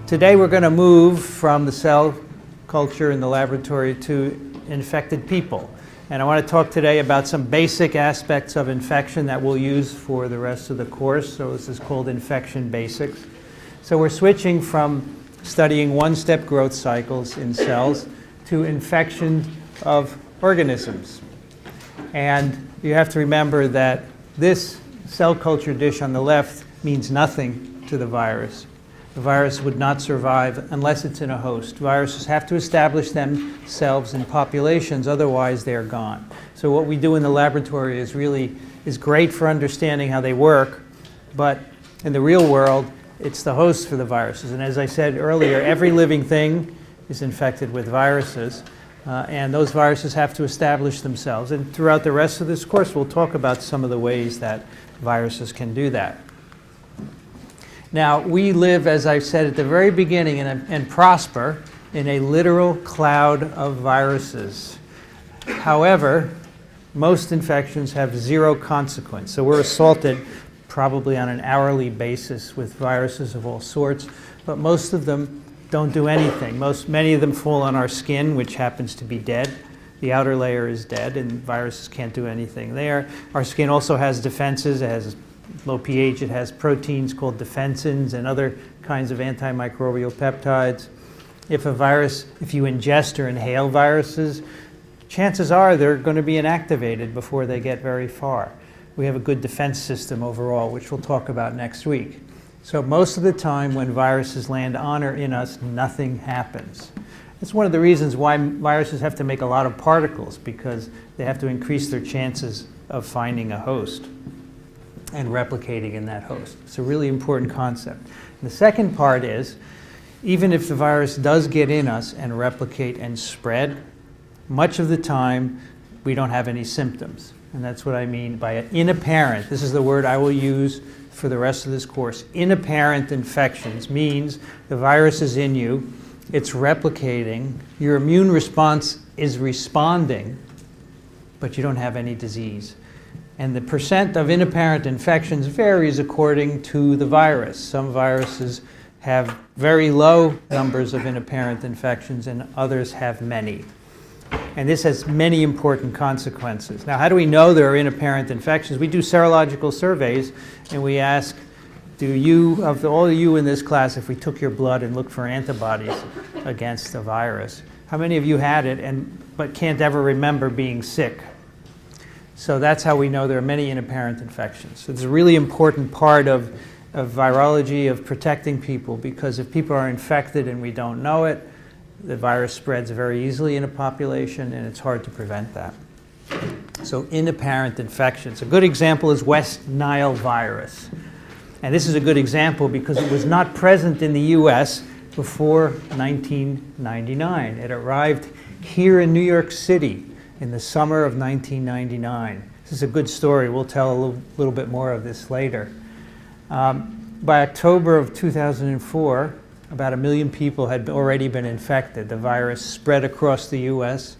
Today we're going to move from the cell culture in the laboratory to infected people. And I want to talk today about some basic aspects of infection that we'll use for the rest of the course. So this is called infection basics. So we're switching from studying one-step growth cycles in cells to infection of organisms. And you have to remember that this cell culture dish on the left means nothing to the virus. The virus would not survive unless it's in a host. Viruses have to establish themselves in populations, otherwise they're gone. So what we do in the laboratory is great for understanding how they work, but in the real world, it's the host for the viruses. And as I said earlier, every living thing is infected with viruses, and those viruses have to establish themselves. And throughout the rest of this course, we'll talk about some of the ways that viruses can do that. Now, we live, as I said at the very beginning, and prosper in a literal cloud of viruses. However, most infections have zero consequence. So we're assaulted probably on an hourly basis with viruses of all sorts, but most of them don't do anything. Many of them fall on our skin, which happens to be dead. The outer layer is dead, and viruses can't do anything there. Our skin also has defenses. It has low pH, it has proteins called defensins and other kinds of antimicrobial peptides. If you ingest or inhale viruses, chances are they're going to be inactivated before they get very far. We have a good defense system overall, which we'll talk about next week. So most of the time when viruses land on or in us, nothing happens. It's one of the reasons why viruses have to make a lot of particles, because they have to increase their chances of finding a host and replicating in that host. It's a really important concept. And the second part is, even if the virus does get in us and replicate and spread, much of the time we don't have any symptoms. And that's what I mean by inapparent. This is the word I will use for the rest of this course. Inapparent infections means the virus is in you, it's replicating, your immune response is responding, but you don't have any disease. And the percent of inapparent infections varies according to the virus. Some viruses have very low numbers of inapparent infections, and others have many. And this has many important consequences. Now, how do we know there are inapparent infections? We do serological surveys, and we ask, of all of you in this class, if we took your blood and looked for antibodies against the virus, how many of you had it but can't ever remember being sick? So that's how we know there are many inapparent infections. So it's a really important part of virology, of protecting people, because if people are infected and we don't know it, the virus spreads very easily in a population, and it's hard to prevent that. So inapparent infections. A good example is West Nile virus. And this is a good example because it was not present in the US before 1999. It arrived here in New York City in the summer of 1999. This is a good story. We'll tell a little bit more of this later. By October of 2004, about 1 million people had already been infected. The virus spread across the US.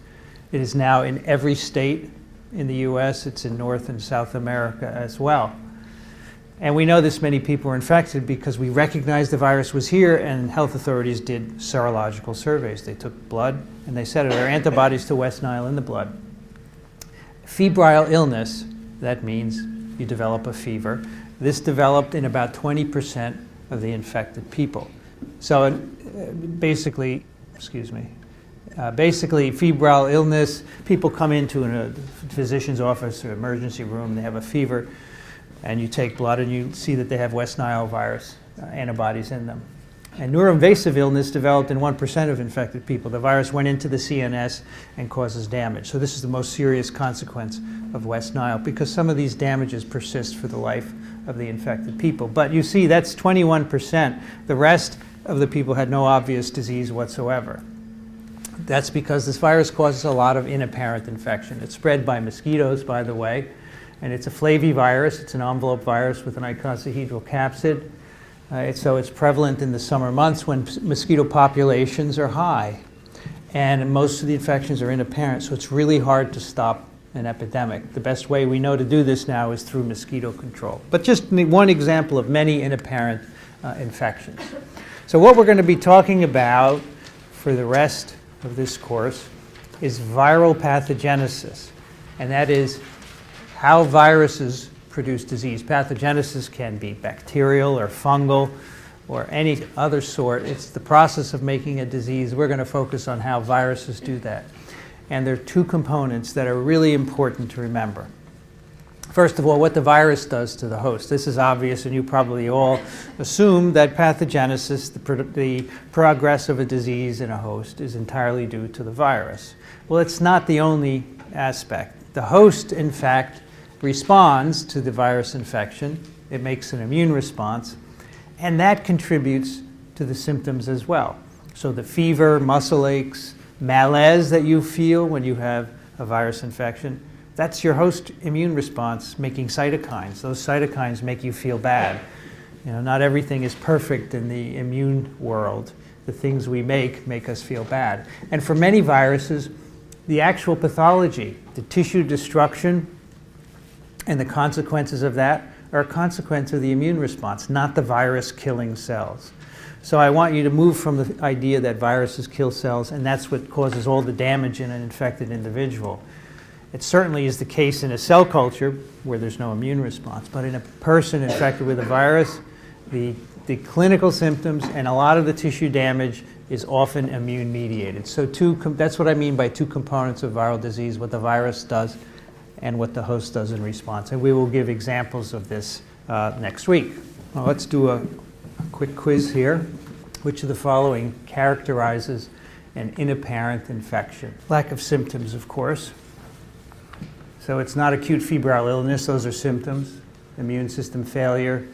It is now in every state in the US. It's in North and South America as well. And we know this many people were infected because we recognized the virus was here, and health authorities did serological surveys. They took blood and they said, are there antibodies to West Nile in the blood? Febrile illness, that means you develop a fever. This developed in about 20% of the infected people. So basically, febrile illness, people come into a physician's office or emergency room, they have a fever, and you take blood and you see that they have West Nile virus antibodies in them. And neuroinvasive illness developed in 1% of infected people. The virus went into the CNS and causes damage. So this is the most serious consequence of West Nile, because some of these damages persist for the life of the infected people. But you see, that's 21%. The rest of the people had no obvious disease whatsoever. That's because this virus causes a lot of inapparent infection. It's spread by mosquitoes, by the way. And it's a flavivirus. It's an envelope virus with an icosahedral capsid. So it's prevalent in the summer months when mosquito populations are high. And most of the infections are inapparent, so it's really hard to stop an epidemic. The best way we know to do this now is through mosquito control. But just one example of many inapparent infections. So what we're going to be talking about for the rest of this course is viral pathogenesis, and that is how viruses produce disease. Pathogenesis can be bacterial or fungal or any other sort. It's the process of making a disease. We're going to focus on how viruses do that. And there are two components that are really important to remember. First of all, what the virus does to the host. This is obvious, and you probably all assume that pathogenesis, the progress of a disease in a host, is entirely due to the virus. Well, it's not the only aspect. The host, in fact, responds to the virus infection. It makes an immune response, and that contributes to the symptoms as well. So the fever, muscle aches, malaise that you feel when you have a virus infection, that's your host immune response making cytokines. Those cytokines make you feel bad. You know, not everything is perfect in the immune world. The things we make us feel bad. And for many viruses, the actual pathology, the tissue destruction, and the consequences of that are a consequence of the immune response, not the virus killing cells. So I want you to move from the idea that viruses kill cells and that's what causes all the damage in an infected individual. It certainly is the case in a cell culture where there's no immune response, but in a person infected with a virus, the clinical symptoms and a lot of the tissue damage is often immune mediated. So that's what I mean by two components of viral disease, what the virus does and what the host does in response. And we will give examples of this next week. Well, let's do a quick quiz here. Which of the following characterizes an inapparent infection? Lack of symptoms, of course. So it's not acute febrile illness, those are symptoms. Immune system failure,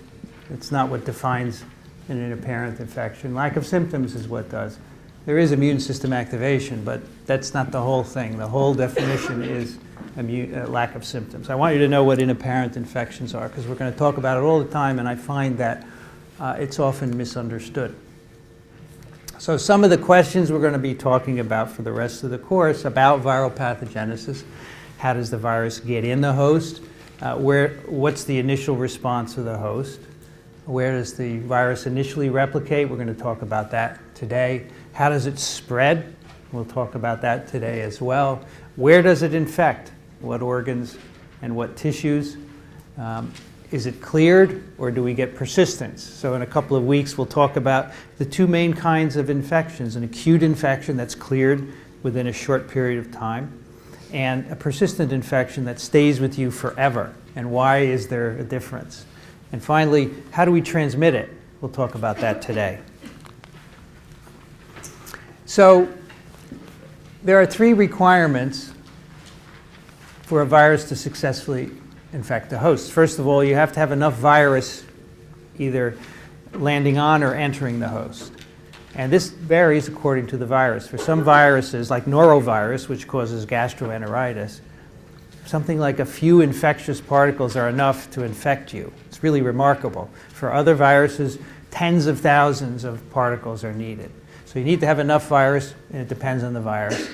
it's not what defines an inapparent infection. Lack of symptoms is what does. There is immune system activation, but that's not the whole thing. The whole definition is lack of symptoms. I want you to know what inapparent infections are because we're going to talk about it all the time, and I find that it's often misunderstood. So some of the questions we're going to be talking about for the rest of the course about viral pathogenesis. How does the virus get in the host? What's the initial response of the host? Where does the virus initially replicate? We're going to talk about that today. How does it spread? We'll talk about that today as well. Where does it infect? What organs and what tissues? Is it cleared or do we get persistence? So in a couple of weeks we'll talk about the two main kinds of infections, an acute infection that's cleared within a short period of time, and a persistent infection that stays with you forever. And why is there a difference? And finally, how do we transmit it? We'll talk about that today. So there are three requirements for a virus to successfully infect a host. First of all, you have to have enough virus either landing on or entering the host. And this varies according to the virus. For some viruses, like norovirus, which causes gastroenteritis, something like a few infectious particles are enough to infect you. It's really remarkable. For other viruses, tens of thousands of particles are needed. So you need to have enough virus, and it depends on the virus.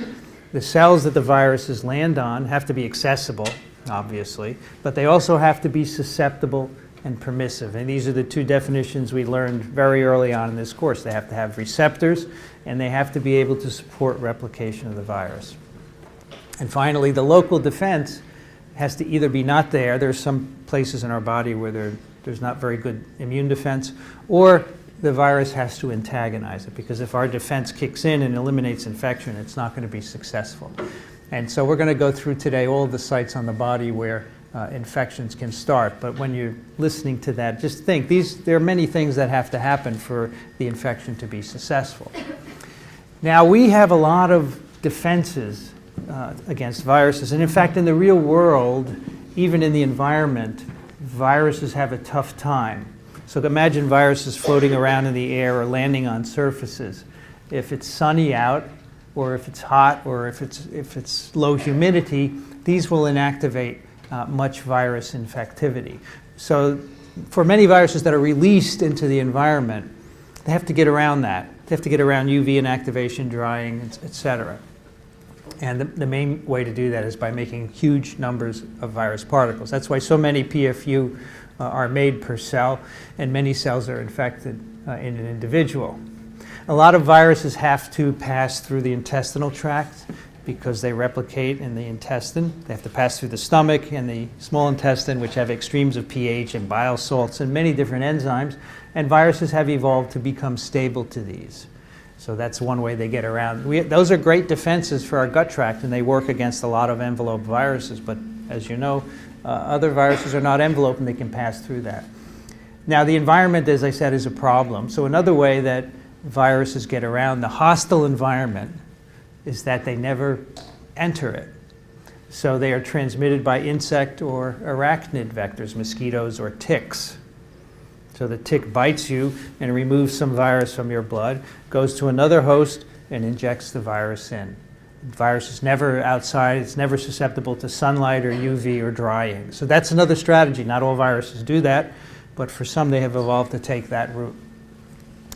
The cells that the viruses land on have to be accessible, obviously, but they also have to be susceptible and permissive. And these are the two definitions we learned very early on in this course. They have to have receptors, and they have to be able to support replication of the virus. And finally, the local defense has to either be not there. There's some places in our body where there's not very good immune defense, or the virus has to antagonize it, because if our defense kicks in and eliminates infection, it's not going to be successful. And so we're going to go through today all the sites on the body where infections can start. But when you're listening to that, just think, there are many things that have to happen for the infection to be successful. Now, we have a lot of defenses against viruses. And in fact, in the real world, even in the environment, viruses have a tough time. So imagine viruses floating around in the air or landing on surfaces. If it's sunny out, or if it's hot, or if it's low humidity, these will inactivate much virus infectivity. So for many viruses that are released into the environment, they have to get around that. They have to get around UV inactivation, drying, et cetera. And the main way to do that is by making huge numbers of virus particles. That's why so many PFU are made per cell, and many cells are infected in an individual. A lot of viruses have to pass through the intestinal tract because they replicate in the intestine. They have to pass through the stomach and the small intestine, which have extremes of pH and bile salts and many different enzymes, and viruses have evolved to become stable to these. So that's one way they get around. Those are great defenses for our gut tract, and they work against a lot of enveloped viruses, but as you know, other viruses are not enveloped and they can pass through that. Now the environment, as I said, is a problem. So another way that viruses get around the hostile environment is that they never enter it. So they are transmitted by insect or arachnid vectors, mosquitoes or ticks. So the tick bites you and removes some virus from your blood, goes to another host and injects the virus in. The virus is never outside, it's never susceptible to sunlight or UV or drying. So that's another strategy. Not all viruses do that, but for some they have evolved to take that route.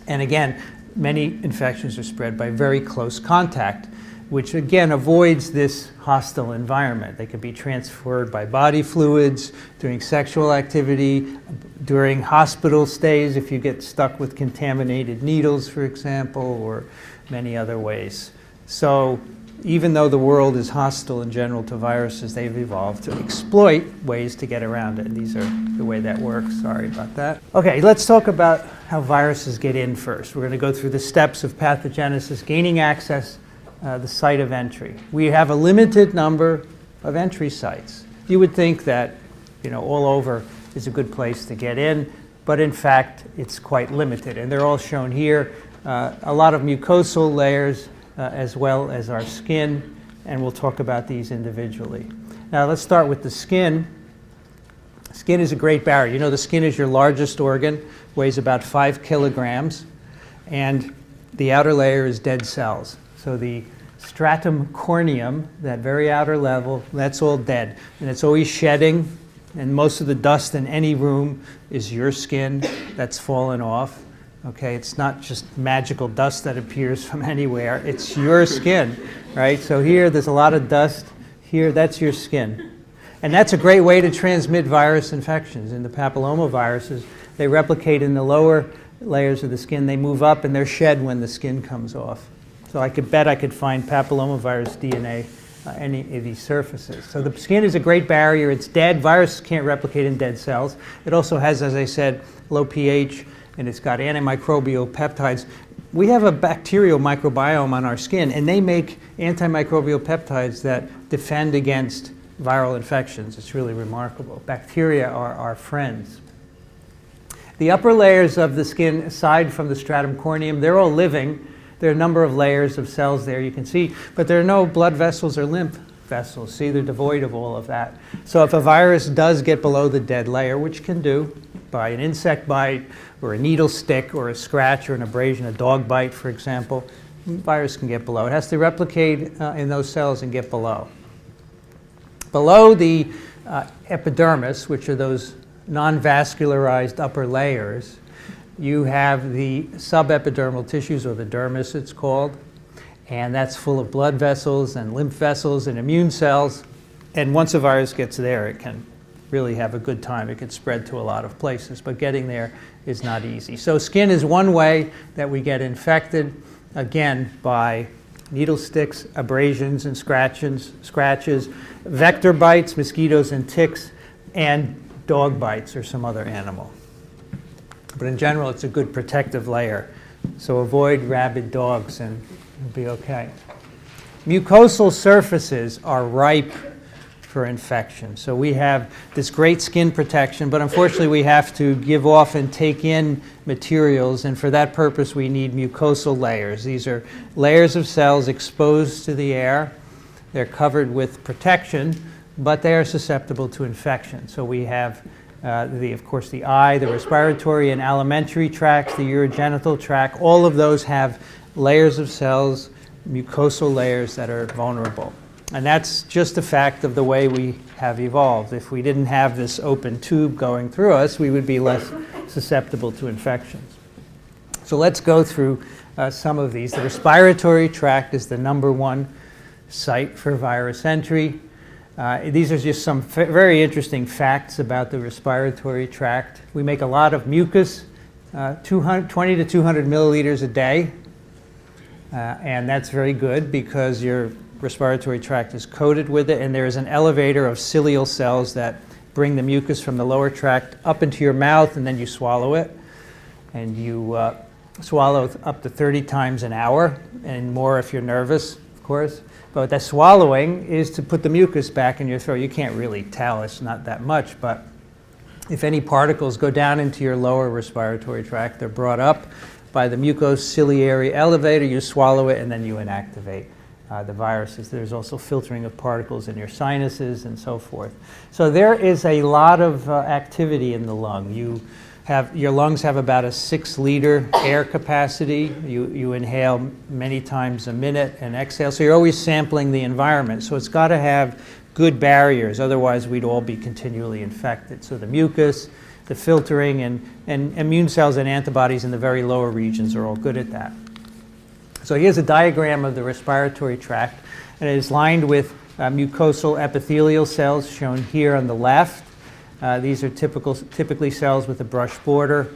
And again, many infections are spread by very close contact, which again avoids this hostile environment. They can be transferred by body fluids, during sexual activity, during hospital stays if you get stuck with contaminated needles, for example, or many other ways. So even though the world is hostile in general to viruses, they've evolved to exploit ways to get around it. These are the way that works. Sorry about that. Okay, let's talk about how viruses get in first. We're going to go through the steps of pathogenesis, gaining access, the site of entry. We have a limited number of entry sites. You would think that, all over is a good place to get in, but in fact, it's quite limited. And they're all shown here. A lot of mucosal layers, as well as our skin, and we'll talk about these individually. Now let's start with the skin. Skin is a great barrier. The skin is your largest organ, weighs about 5 kilograms, and the outer layer is dead cells. So the stratum corneum, that very outer level, that's all dead. And it's always shedding, and most of the dust in any room is your skin that's fallen off. Okay, it's not just magical dust that appears from anywhere, it's your skin, right? So here, there's a lot of dust. Here, that's your skin. And that's a great way to transmit virus infections. In the papillomaviruses, they replicate in the lower layers of the skin. They move up and they're shed when the skin comes off. So I could find papillomavirus DNA any of these surfaces. So the skin is a great barrier. It's dead. Viruses can't replicate in dead cells. It also has, as I said, low pH, and it's got antimicrobial peptides. We have a bacterial microbiome on our skin, and they make antimicrobial peptides that defend against viral infections. It's really remarkable. Bacteria are our friends. The upper layers of the skin, aside from the stratum corneum, they're all living. There are a number of layers of cells there you can see, but there are no blood vessels or lymph vessels. See, they're devoid of all of that. So if a virus does get below the dead layer, which can do by an insect bite or a needle stick or a scratch or an abrasion, a dog bite, for example, virus can get below. It has to replicate in those cells and get below. Below the epidermis, which are those non-vascularized upper layers, you have the subepidermal tissues, or the dermis it's called, and that's full of blood vessels and lymph vessels and immune cells. And once a virus gets there, it can really have a good time. It can spread to a lot of places, but getting there is not easy. So skin is one way that we get infected, again, by needle sticks, abrasions and scratches, vector bites, mosquitoes and ticks, and dog bites or some other animal. But in general, it's a good protective layer. So avoid rabid dogs and you'll be okay. Mucosal surfaces are ripe for infection. So we have this great skin protection, but unfortunately we have to give off and take in materials, and for that purpose we need mucosal layers. These are layers of cells exposed to the air. They're covered with protection, but they are susceptible to infection. So we have of course, the eye, the respiratory and alimentary tracts, the urogenital tract, all of those have layers of cells, mucosal layers that are vulnerable. And that's just a fact of the way we have evolved. If we didn't have this open tube going through us, we would be less susceptible to infections. So let's go through some of these. The respiratory tract is the #1 site for virus entry. These are just some very interesting facts about the respiratory tract. We make a lot of mucus, 20 to 200 milliliters a day, and that's very good because your respiratory tract is coated with it, and there is an elevator of cilial cells that bring the mucus from the lower tract up into your mouth, and then you swallow it. And you swallow up to 30 times an hour, and more if you're nervous, of course. But that swallowing is to put the mucus back in your throat. You can't really tell, it's not that much, but if any particles go down into your lower respiratory tract, they're brought up by the mucociliary elevator, you swallow it, and then you inactivate the viruses. There's also filtering of particles in your sinuses and so forth. So there is a lot of activity in the lung. Your lungs have about a 6-liter air capacity. You inhale many times a minute and exhale. So you're always sampling the environment. So it's got to have good barriers. Otherwise, we'd all be continually infected. So the mucus, the filtering, and immune cells and antibodies in the very lower regions are all good at that. So here's a diagram of the respiratory tract, and it is lined with mucosal epithelial cells shown here on the left. These are typically cells with a brush border.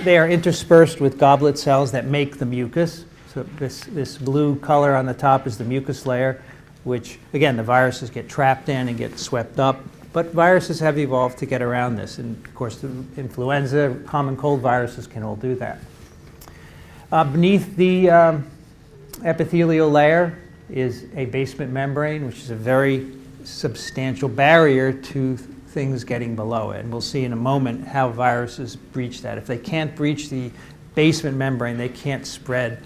They are interspersed with goblet cells that make the mucus. So this blue color on the top is the mucus layer, which, again, the viruses get trapped in and get swept up. But viruses have evolved to get around this. And, of course, the influenza, common cold viruses can all do that. Beneath the epithelial layer is a basement membrane, which is a very substantial barrier to things getting below it. And we'll see in a moment how viruses breach that. If they can't breach the basement membrane, they can't spread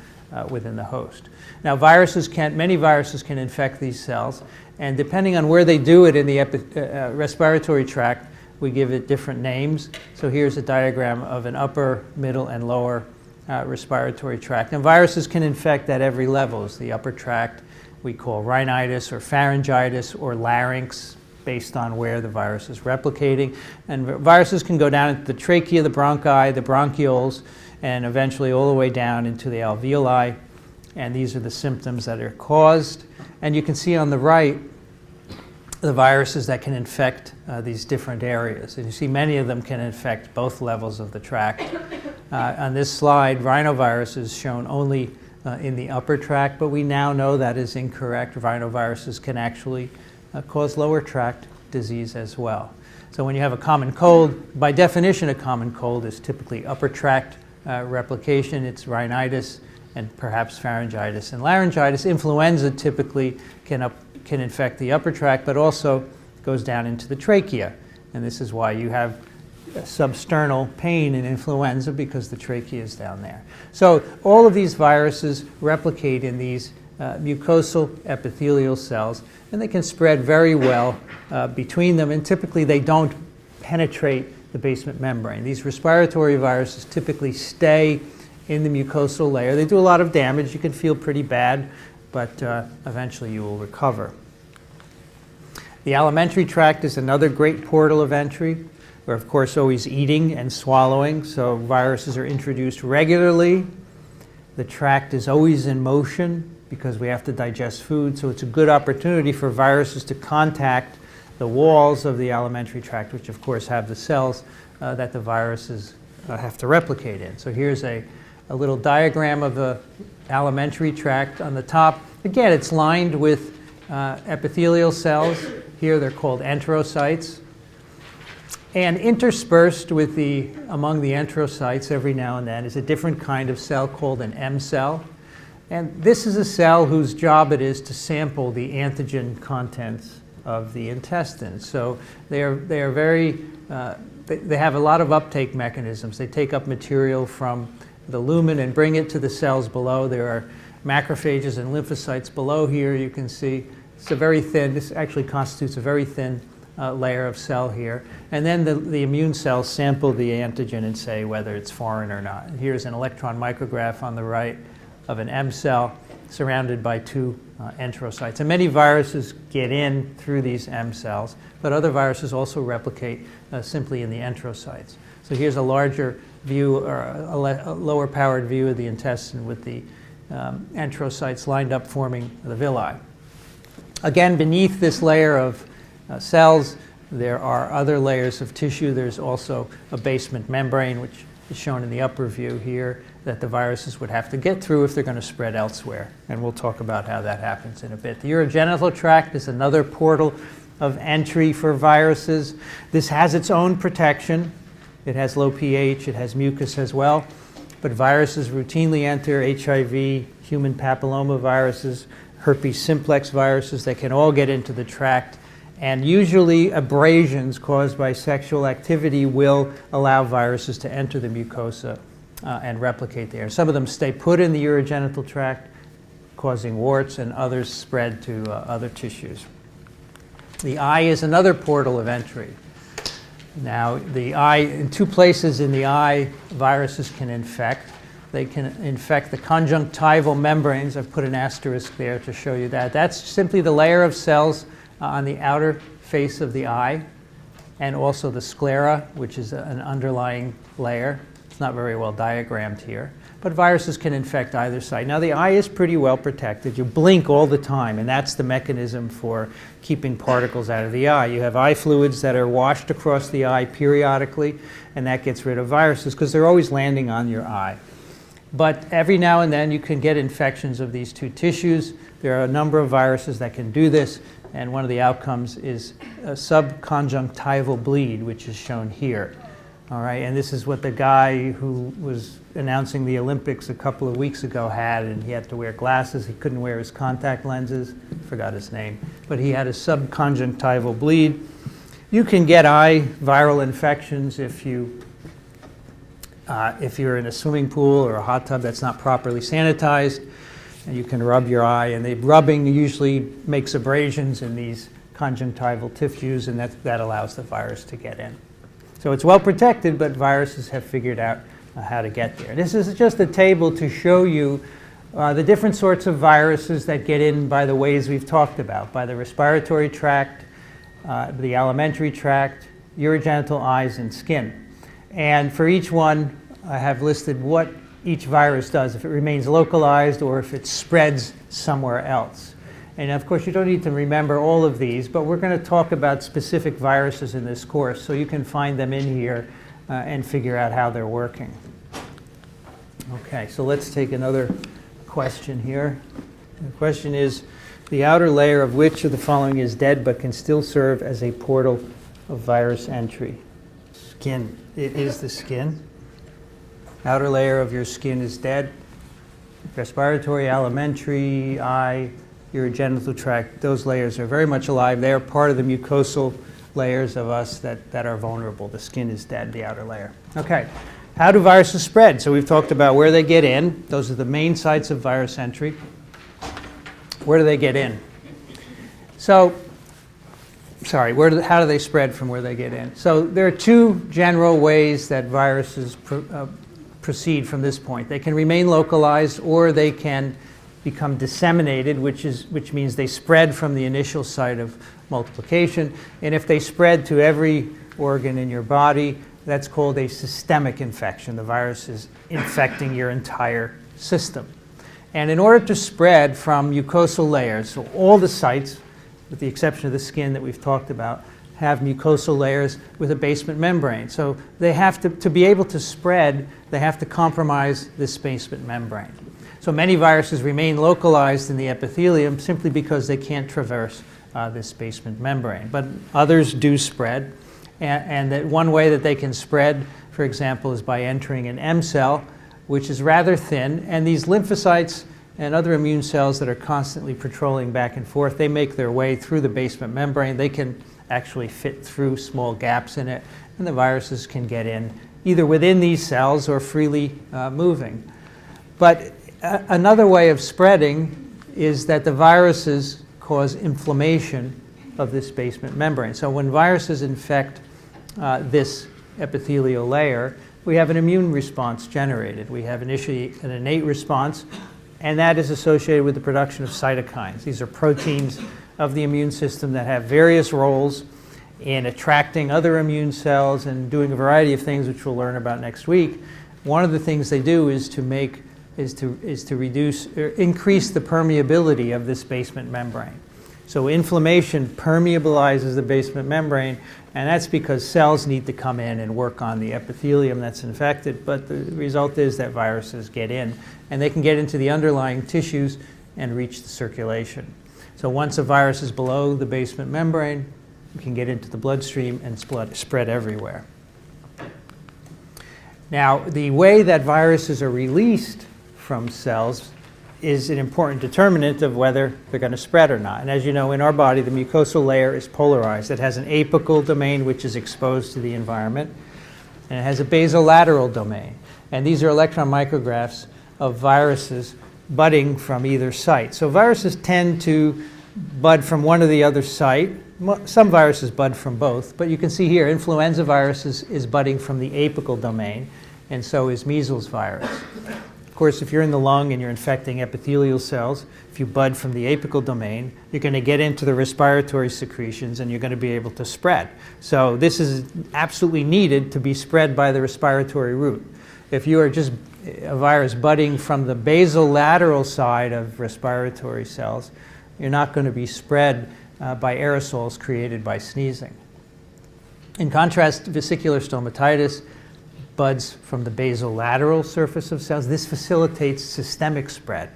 within the host. Now, many viruses can infect these cells, and depending on where they do it in the respiratory tract, we give it different names. So here's a diagram of an upper, middle, and lower respiratory tract. And viruses can infect at every level. The upper tract we call rhinitis or pharyngitis or larynx, based on where the virus is replicating. And viruses can go down into the trachea, the bronchi, the bronchioles, and eventually all the way down into the alveoli. And these are the symptoms that are caused. And you can see on the right the viruses that can infect these different areas. And you see many of them can infect both levels of the tract. On this slide, rhinovirus is shown only in the upper tract, but we now know that is incorrect. Rhinoviruses can actually cause lower tract disease as well. So when you have a common cold, by definition a common cold is typically upper tract replication. It's rhinitis and perhaps pharyngitis and laryngitis. Influenza typically can infect the upper tract, but also goes down into the trachea. And this is why you have substernal pain in influenza, because the trachea is down there. So all of these viruses replicate in these mucosal epithelial cells, and they can spread very well between them, and typically they don't penetrate the basement membrane. These respiratory viruses typically stay in the mucosal layer. They do a lot of damage. You can feel pretty bad, but eventually you will recover. The alimentary tract is another great portal of entry. We're, of course, always eating and swallowing, so viruses are introduced regularly. The tract is always in motion because we have to digest food, so it's a good opportunity for viruses to contact the walls of the alimentary tract, which, of course, have the cells that the viruses have to replicate in. So here's a little diagram of the alimentary tract on the top. Again, it's lined with epithelial cells. Here they're called enterocytes. And interspersed with among the enterocytes every now and then is a different kind of cell called an M cell. And this is a cell whose job it is to sample the antigen contents of the intestine. So they have a lot of uptake mechanisms. They take up material from the lumen and bring it to the cells below. There are macrophages and lymphocytes below here. You can see it's a very thin, this actually constitutes a very thin layer of cell here. And then the immune cells sample the antigen and say whether it's foreign or not. And here's an electron micrograph on the right of an M cell surrounded by two enterocytes. And many viruses get in through these M cells, but other viruses also replicate simply in the enterocytes. So here's a larger view, or a lower powered view of the intestine with the enterocytes lined up forming the villi. Again, beneath this layer of cells, there are other layers of tissue. There's also a basement membrane, which is shown in the upper view here, that the viruses would have to get through if they're going to spread elsewhere. And we'll talk about how that happens in a bit. The urogenital tract is another portal of entry for viruses. This has its own protection. It has low pH, it has mucus as well. But viruses routinely enter, HIV, human papillomaviruses, herpes simplex viruses. They can all get into the tract. And usually abrasions caused by sexual activity will allow viruses to enter the mucosa and replicate there. Some of them stay put in the urogenital tract, causing warts, and others spread to other tissues. The eye is another portal of entry. Now, the eye, in two places in the eye, viruses can infect. They can infect the conjunctival membranes. I've put an asterisk there to show you that. That's simply the layer of cells on the outer face of the eye, and also the sclera, which is an underlying layer. It's not very well diagrammed here. But viruses can infect either side. Now, the eye is pretty well protected. You blink all the time, and that's the mechanism for keeping particles out of the eye. You have eye fluids that are washed across the eye periodically, and that gets rid of viruses because they're always landing on your eye. But every now and then you can get infections of these two tissues. There are a number of viruses that can do this, and one of the outcomes is a subconjunctival bleed, which is shown here. All right, and this is what the guy who was announcing the Olympics a couple of weeks ago had, and he had to wear glasses. He couldn't wear his contact lenses. Forgot his name, but he had a subconjunctival bleed. You can get eye viral infections if you're in a swimming pool or a hot tub that's not properly sanitized, and you can rub your eye, and the rubbing usually makes abrasions in these conjunctival tissues, and that allows the virus to get in. So it's well protected, but viruses have figured out how to get there. This is just a table to show you the different sorts of viruses that get in by the ways we've talked about, by the respiratory tract, the alimentary tract, urogenital, eyes, and skin. And for each one, I have listed what each virus does, if it remains localized or if it spreads somewhere else. And of course, you don't need to remember all of these, but we're going to talk about specific viruses in this course, so you can find them in here and figure out how they're working. Okay, so let's take another question here. The question is, the outer layer of which of the following is dead but can still serve as a portal of virus entry? Skin. It is the skin. Outer layer of your skin is dead. Respiratory, alimentary, eye, urogenital tract, those layers are very much alive. They are part of the mucosal layers of us that are vulnerable. The skin is dead, the outer layer. Okay, how do viruses spread? So we've talked about where they get in. Those are the main sites of virus entry. Where do they get in? So, how do they spread from where they get in? So there are two general ways that viruses proceed from this point. They can remain localized, or they can become disseminated, which means they spread from the initial site of multiplication. And if they spread to every organ in your body, that's called a systemic infection. The virus is infecting your entire system. And in order to spread from mucosal layers, so all the sites, with the exception of the skin that we've talked about, have mucosal layers with a basement membrane. So they have to be able to spread, they have to compromise this basement membrane. So many viruses remain localized in the epithelium simply because they can't traverse this basement membrane. But others do spread. And that one way that they can spread, for example, is by entering an M cell, which is rather thin. And these lymphocytes and other immune cells that are constantly patrolling back and forth, they make their way through the basement membrane. They can actually fit through small gaps in it, and the viruses can get in either within these cells or freely moving. But another way of spreading is that the viruses cause inflammation of this basement membrane. So when viruses infect this epithelial layer, we have an immune response generated. We have initially an innate response, and that is associated with the production of cytokines. These are proteins of the immune system that have various roles in attracting other immune cells and doing a variety of things, which we'll learn about next week. One of the things they do is to reduce or increase the permeability of this basement membrane. So inflammation permeabilizes the basement membrane, and that's because cells need to come in and work on the epithelium that's infected, but the result is that viruses get in, and they can get into the underlying tissues and reach the circulation. So once a virus is below the basement membrane, it can get into the bloodstream and spread everywhere. Now, the way that viruses are released from cells is an important determinant of whether they're going to spread or not. And as you know, in our body, the mucosal layer is polarized. It has an apical domain, which is exposed to the environment, and it has a basolateral domain. And these are electron micrographs of viruses budding from either site. So viruses tend to bud from one or the other site. Some viruses bud from both, but you can see here, influenza virus is budding from the apical domain, and so is measles virus. Of course, if you're in the lung and you're infecting epithelial cells, if you bud from the apical domain, you're going to get into the respiratory secretions and you're going to be able to spread. So this is absolutely needed to be spread by the respiratory route. If you are just a virus budding from the basolateral side of respiratory cells, you're not going to be spread by aerosols created by sneezing. In contrast, vesicular stomatitis buds from the basolateral surface of cells. This facilitates systemic spread.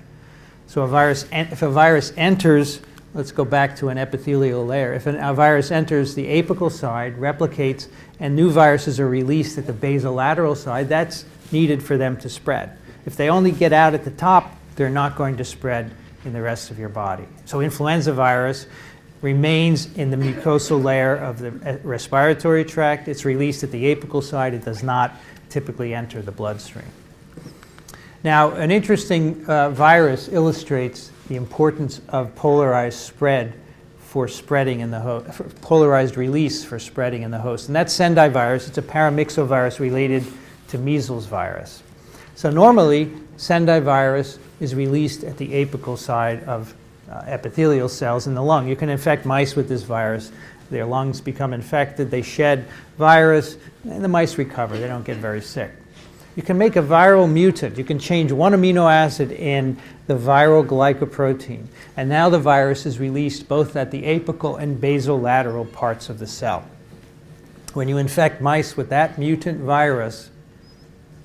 So if a virus enters, let's go back to an epithelial layer. If a virus enters the apical side, replicates, and new viruses are released at the basolateral side, that's needed for them to spread. If they only get out at the top, they're not going to spread in the rest of your body. So influenza virus remains in the mucosal layer of the respiratory tract. It's released at the apical side. It does not typically enter the bloodstream. Now, an interesting virus illustrates the importance of polarized spread for spreading in the host, polarized release for spreading in the host. And that's Sendai virus. It's a paramyxovirus related to measles virus. So normally, Sendai virus is released at the apical side of epithelial cells in the lung. You can infect mice with this virus. Their lungs become infected, they shed virus, and the mice recover. They don't get very sick. You can make a viral mutant. You can change one amino acid in the viral glycoprotein, and now the virus is released both at the apical and basolateral parts of the cell. When you infect mice with that mutant virus,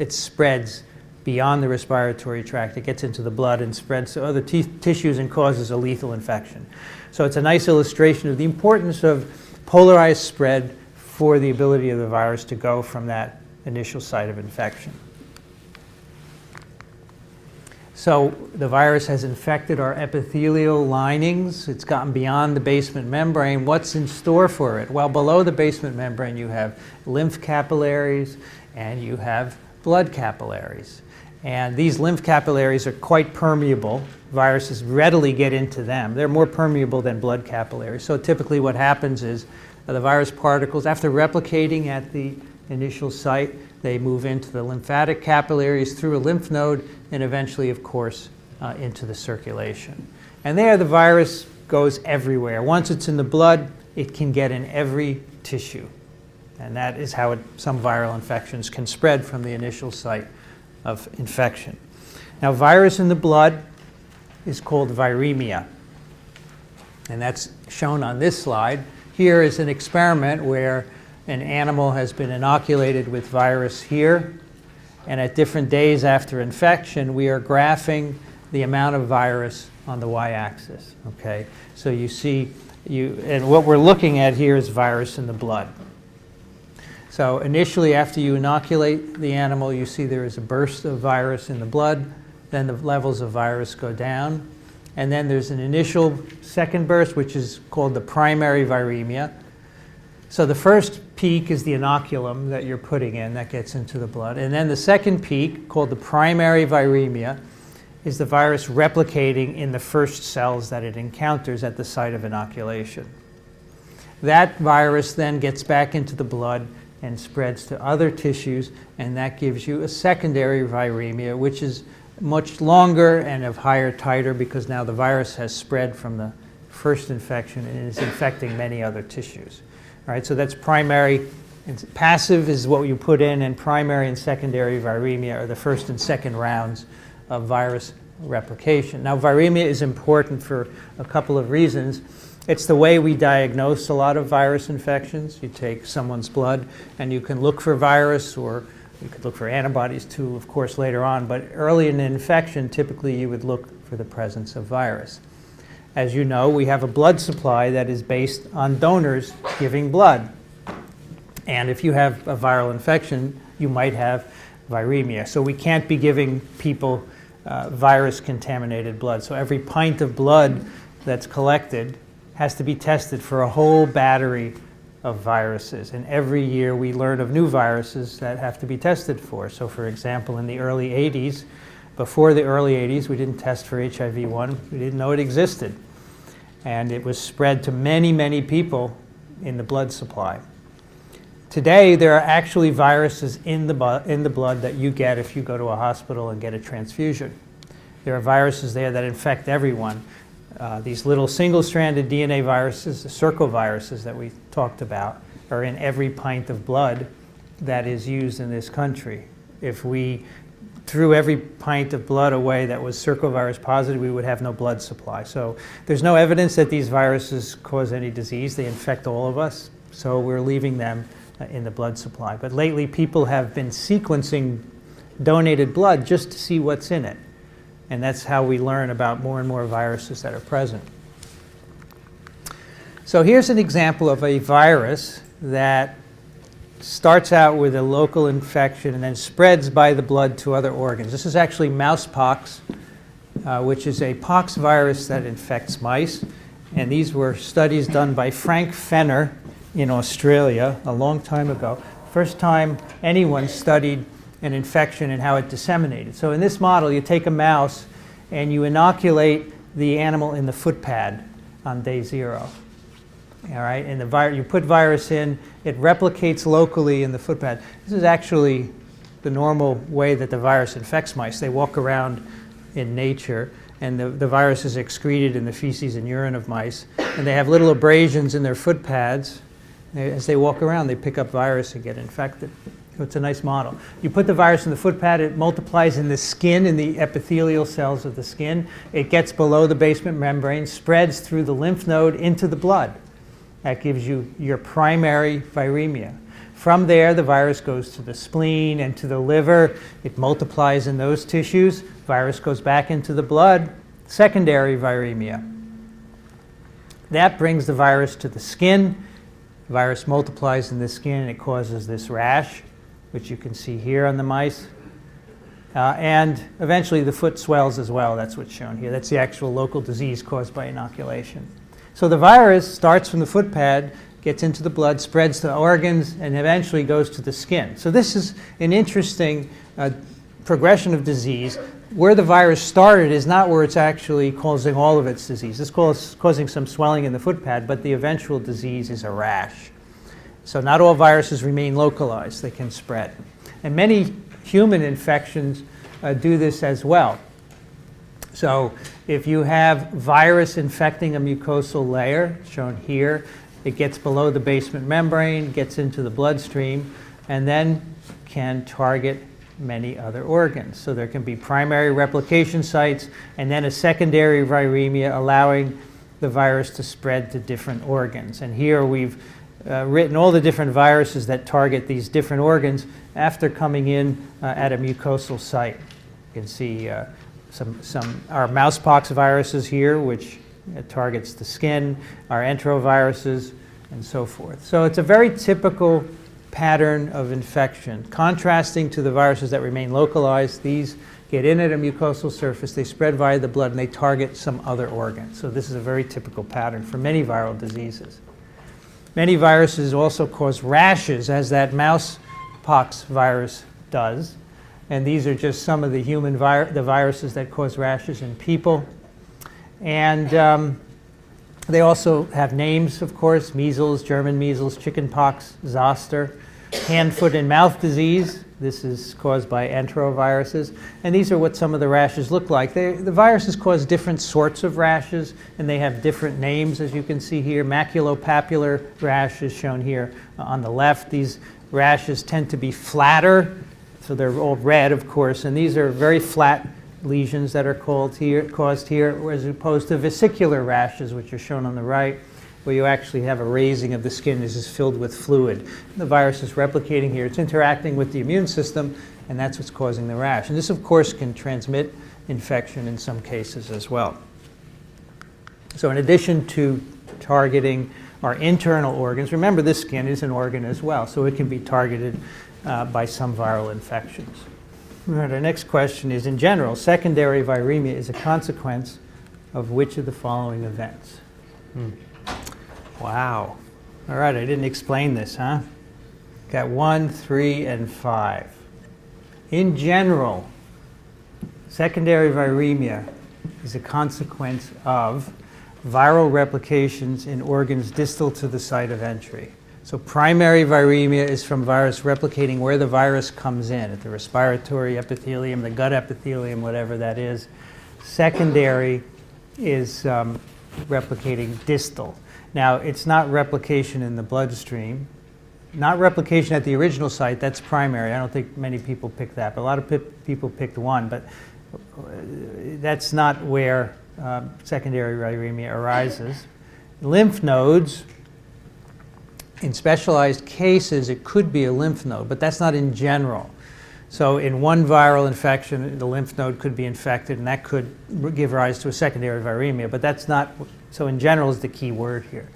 it spreads beyond the respiratory tract. It gets into the blood and spreads to other tissues and causes a lethal infection. So it's a nice illustration of the importance of polarized spread for the ability of the virus to go from that initial site of infection. So the virus has infected our epithelial linings. It's gotten beyond the basement membrane. What's in store for it? Well, below the basement membrane, you have lymph capillaries and you have blood capillaries. And these lymph capillaries are quite permeable. Viruses readily get into them. They're more permeable than blood capillaries. So typically what happens is the virus particles, after replicating at the initial site, they move into the lymphatic capillaries through a lymph node and eventually, of course, into the circulation. And there the virus goes everywhere. Once it's in the blood, it can get in every tissue. And that is how some viral infections can spread from the initial site of infection. Now, virus in the blood is called viremia, and that's shown on this slide. Here is an experiment where an animal has been inoculated with virus here, and at different days after infection, we are graphing the amount of virus on the y-axis. Okay, so you see, and what we're looking at here is virus in the blood. So initially, after you inoculate the animal, you see there is a burst of virus in the blood, then the levels of virus go down, and then there's an initial second burst, which is called the primary viremia. So the first peak is the inoculum that you're putting in that gets into the blood, and then the second peak, called the primary viremia, is the virus replicating in the first cells that it encounters at the site of inoculation. That virus then gets back into the blood and spreads to other tissues, and that gives you a secondary viremia, which is much longer and of higher titer because now the virus has spread from the first infection and is infecting many other tissues. All right, so that's primary. Passive is what you put in, and primary and secondary viremia are the first and second rounds of virus replication. Now, viremia is important for a couple of reasons. It's the way we diagnose a lot of virus infections. You take someone's blood and you can look for virus, or you could look for antibodies too, of course, later on. But early in an infection, typically you would look for the presence of virus. As you know, we have a blood supply that is based on donors giving blood. And if you have a viral infection, you might have viremia. So we can't be giving people virus-contaminated blood. So every pint of blood that's collected has to be tested for a whole battery of viruses. And every year we learn of new viruses that have to be tested for. So for example, in the early 80s, before the early 80s, we didn't test for HIV-1. We didn't know it existed. And it was spread to many, many people in the blood supply. Today, there are actually viruses in the blood that you get if you go to a hospital and get a transfusion. There are viruses there that infect everyone. These little single-stranded DNA viruses, the circoviruses that we talked about, are in every pint of blood that is used in this country. If we threw every pint of blood away that was circovirus positive, we would have no blood supply. So there's no evidence that these viruses cause any disease. They infect all of us, so we're leaving them in the blood supply. But lately, people have been sequencing donated blood just to see what's in it. And that's how we learn about more and more viruses that are present. So here's an example of a virus that starts out with a local infection and then spreads by the blood to other organs. This is actually mousepox, which is a pox virus that infects mice. And these were studies done by Frank Fenner in Australia a long time ago. First time anyone studied an infection and how it disseminated. So in this model, you take a mouse and you inoculate the animal in the foot pad on day 0. All right, and you put virus in, it replicates locally in the foot pad. This is actually the normal way that the virus infects mice. They walk around in nature, and the virus is excreted in the feces and urine of mice, and they have little abrasions in their foot pads. As they walk around, they pick up virus and get infected. So it's a nice model. You put the virus in the foot pad, it multiplies in the skin, in the epithelial cells of the skin. It gets below the basement membrane, spreads through the lymph node into the blood. That gives you your primary viremia. From there, the virus goes to the spleen and to the liver. It multiplies in those tissues. Virus goes back into the blood. Secondary viremia. That brings the virus to the skin. The virus multiplies in the skin and it causes this rash, which you can see here on the mice. And eventually the foot swells as well. That's what's shown here. That's the actual local disease caused by inoculation. So the virus starts from the foot pad, gets into the blood, spreads to organs, and eventually goes to the skin. So this is an interesting progression of disease. Where the virus started is not where it's actually causing all of its disease. It's causing some swelling in the foot pad, but the eventual disease is a rash. So not all viruses remain localized. They can spread. And many human infections do this as well. So if you have virus infecting a mucosal layer, shown here, it gets below the basement membrane, gets into the bloodstream, and then can target many other organs. So there can be primary replication sites and then a secondary viremia allowing the virus to spread to different organs. And here we've written all the different viruses that target these different organs after coming in at a mucosal site. You can see our mousepox viruses here, which targets the skin, our enteroviruses, and so forth. So it's a very typical pattern of infection, contrasting to the viruses that remain localized. These get in at a mucosal surface, they spread via the blood, and they target some other organ. So this is a very typical pattern for many viral diseases. Many viruses also cause rashes, as that mousepox virus does. And these are just some of the the viruses that cause rashes in people. And they also have names, of course: measles, German measles, chickenpox, zoster, hand, foot, and mouth disease. This is caused by enteroviruses. And these are what some of the rashes look like. The viruses cause different sorts of rashes, and they have different names, as you can see here. Maculopapular rash is shown here on the left. These rashes tend to be flatter, so they're all red, of course, and these are very flat lesions that are caused here, as opposed to vesicular rashes, which are shown on the right. where you actually have a raising of the skin. This is filled with fluid. The virus is replicating here. It's interacting with the immune system, and that's what's causing the rash. And this, of course, can transmit infection in some cases as well. So in addition to targeting our internal organs, remember this skin is an organ as well, so it can be targeted by some viral infections. All right, our next question is, in general, secondary viremia is a consequence of which of the following events? Wow. All right, I didn't explain this, huh? Got 1, 3, and 5. In general, secondary viremia is a consequence of viral replications in organs distal to the site of entry. So primary viremia is from virus replicating where the virus comes in, at the respiratory epithelium, the gut epithelium, whatever that is. Secondary is replicating distal. Now, it's not replication in the bloodstream. Not replication at the original site, that's primary. I don't think many people pick that, but a lot of people picked one, but that's not where secondary viremia arises. Lymph nodes, in specialized cases, it could be a lymph node, but that's not in general. So in one viral infection, the lymph node could be infected, and that could give rise to a secondary viremia, but that's not, so in general is the key word here.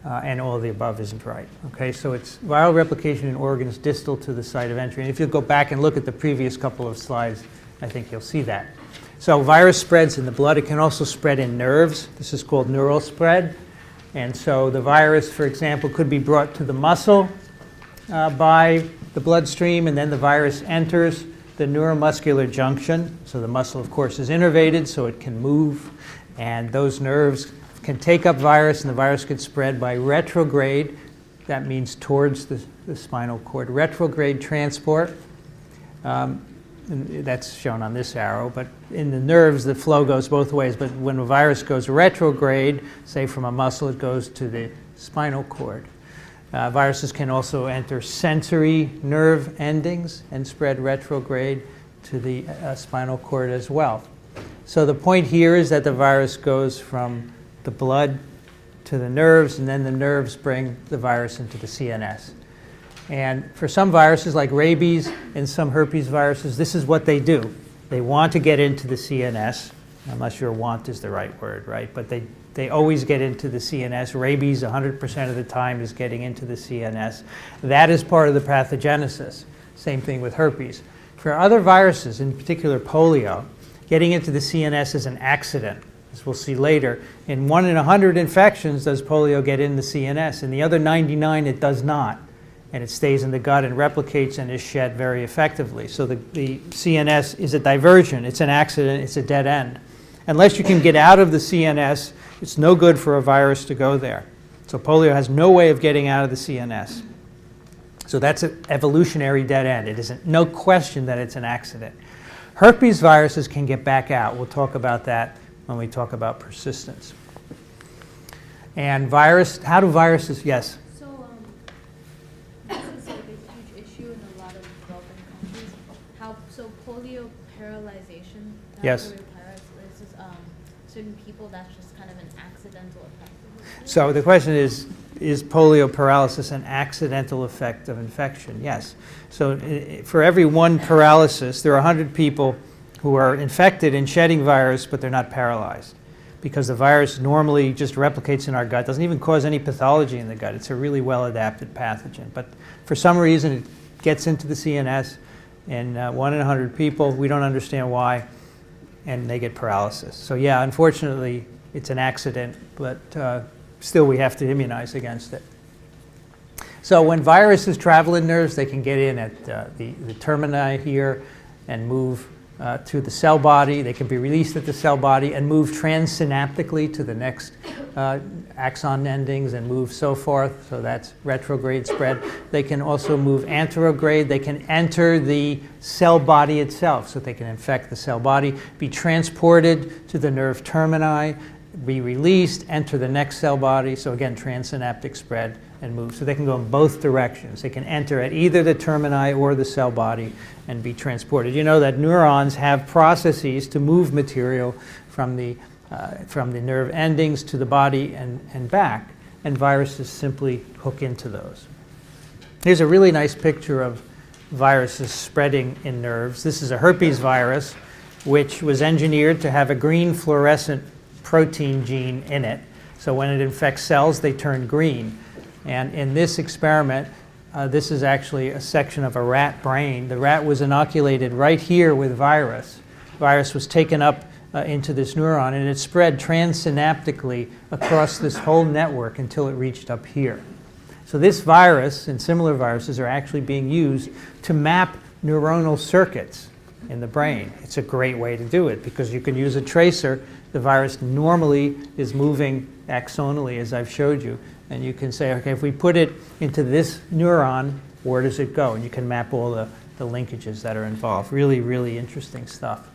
And all of the above isn't right. Okay, so it's viral replication in organs distal to the site of entry. And if you go back and look at the previous couple of slides, I think you'll see that. So virus spreads in the blood. It can also spread in nerves. This is called neural spread. And so the virus, for example, could be brought to the muscle by the bloodstream, and then the virus enters the neuromuscular junction. So the muscle, of course, is innervated, so it can move, and those nerves can take up virus, and the virus could spread by retrograde. That means towards the spinal cord. Retrograde transport, and that's shown on this arrow, but in the nerves, the flow goes both ways. But when a virus goes retrograde, say from a muscle, it goes to the spinal cord. Viruses can also enter sensory nerve endings and spread retrograde to the spinal cord as well. So the point here is that the virus goes from the blood to the nerves, and then the nerves bring the virus into the CNS. And for some viruses like rabies and some herpes viruses, this is what they do. They want to get into the CNS. I'm not sure want is the right word, right? But they always get into the CNS. Rabies, 100% of the time, is getting into the CNS. That is part of the pathogenesis. Same thing with herpes. For other viruses, in particular polio, getting into the CNS is an accident. As we'll see later, in 1 in 100 infections does polio get in the CNS. In the other 99, it does not. And it stays in the gut and replicates and is shed very effectively. So the CNS is a diversion. It's an accident. It's a dead end. Unless you can get out of the CNS, it's no good for a virus to go there. So polio has no way of getting out of the CNS. So that's an evolutionary dead end. It isn't, no question that it's an accident. Herpes viruses can get back out. We'll talk about that when we talk about persistence. And how do viruses, yes? This is like a huge issue in a lot of developing countries. So polio paralyzation, yes. Paralysis, certain people, that's just kind of an accidental effect. So the question is polio paralysis an accidental effect of infection? Yes. So for every one paralysis, there are 100 people who are infected and shedding virus, but they're not paralyzed, because the virus normally just replicates in our gut, doesn't even cause any pathology in the gut. It's a really well-adapted pathogen. But for some reason, it gets into the CNS, and 1 in 100 people, we don't understand why, and they get paralysis. So yeah, unfortunately, it's an accident, but still we have to immunize against it. So when viruses travel in nerves, they can get in at the termini here and move to the cell body. They can be released at the cell body and move transsynaptically to the next axon endings and move so forth. So that's retrograde spread. They can also move anterograde. They can enter the cell body itself. So they can infect the cell body, be transported to the nerve termini, be released, enter the next cell body. So again, transsynaptic spread and move. So they can go in both directions. They can enter at either the termini or the cell body and be transported. You know that neurons have processes to move material from the nerve endings to the body and back. and viruses simply hook into those. Here's a really nice picture of viruses spreading in nerves. This is a herpes virus, which was engineered to have a green fluorescent protein gene in it. So when it infects cells, they turn green. And in this experiment, this is actually a section of a rat brain. The rat was inoculated right here with virus. The virus was taken up into this neuron, and it spread transsynaptically across this whole network until it reached up here. So this virus and similar viruses are actually being used to map neuronal circuits in the brain. It's a great way to do it because you can use a tracer. The virus normally is moving axonally, as I've showed you, and you can say, okay, if we put it into this neuron, where does it go? And you can map all the linkages that are involved. Really, really interesting stuff.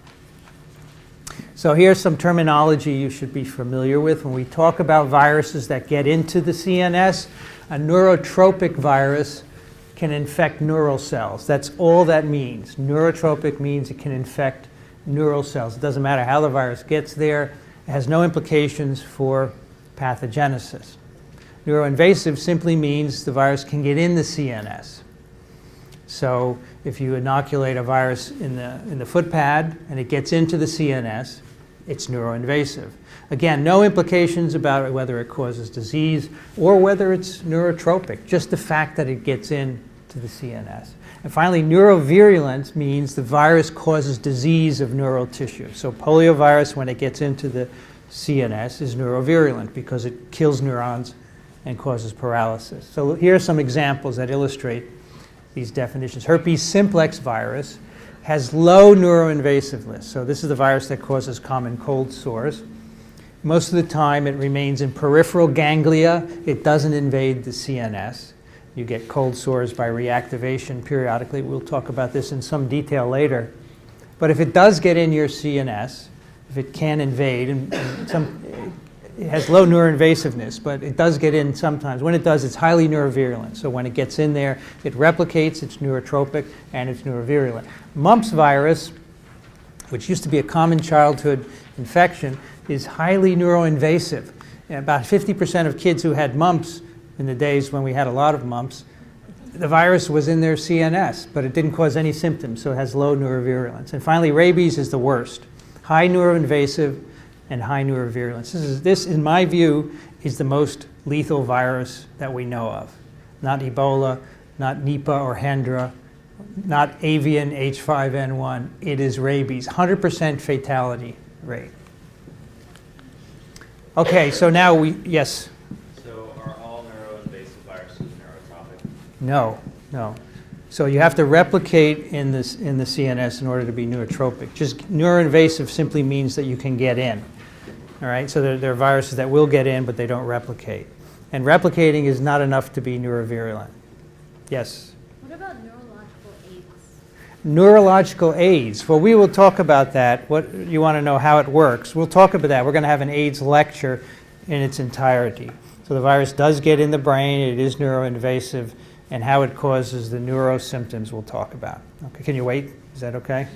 So here's some terminology you should be familiar with. When we talk about viruses that get into the CNS, a neurotropic virus can infect neural cells. That's all that means. Neurotropic means it can infect neural cells. It doesn't matter how the virus gets there. It has no implications for pathogenesis. Neuroinvasive simply means the virus can get in the CNS. So if you inoculate a virus in the foot pad and it gets into the CNS, it's neuroinvasive. Again, no implications about whether it causes disease or whether it's neurotropic, just the fact that it gets into the CNS. And finally, neurovirulent means the virus causes disease of neural tissue. So poliovirus, when it gets into the CNS, is neurovirulent because it kills neurons and causes paralysis. So here are some examples that illustrate these definitions. Herpes simplex virus has low neuroinvasiveness. So this is the virus that causes common cold sores. Most of the time it remains in peripheral ganglia. It doesn't invade the CNS. You get cold sores by reactivation periodically. We'll talk about this in some detail later. But if it does get in your CNS, if it can invade, it has low neuroinvasiveness, but it does get in sometimes. When it does, it's highly neurovirulent. So when it gets in there, it replicates, it's neurotropic, and it's neurovirulent. Mumps virus, which used to be a common childhood infection, is highly neuroinvasive. And about 50% of kids who had mumps in the days when we had a lot of mumps, the virus was in their CNS, but it didn't cause any symptoms, so it has low neurovirulence. And finally, rabies is the worst. High neuroinvasive and high neurovirulence. This, in my view, is the most lethal virus that we know of. Not Ebola, not Nipah or Hendra, not avian H5N1. It is rabies, 100% fatality rate. Okay, so now yes? So are all neuroinvasive viruses neurotropic? No. So you have to replicate in the CNS in order to be neurotropic. Just neuroinvasive simply means that you can get in. All right, so there are viruses that will get in, but they don't replicate. And replicating is not enough to be neurovirulent. Yes? What about neurological aids? Neurological aids. Well, we will talk about that. What you want to know how it works. We'll talk about that. We're going to have an AIDS lecture in its entirety. So the virus does get in the brain. It is neuroinvasive. And how it causes the neuro symptoms we'll talk about. Okay, can you wait? Is that okay?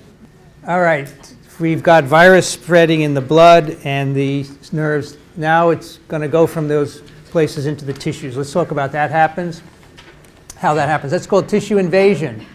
All right. We've got virus spreading in the blood and the nerves. Now it's going to go from those places into the tissues. Let's talk about how that happens. That's called tissue invasion.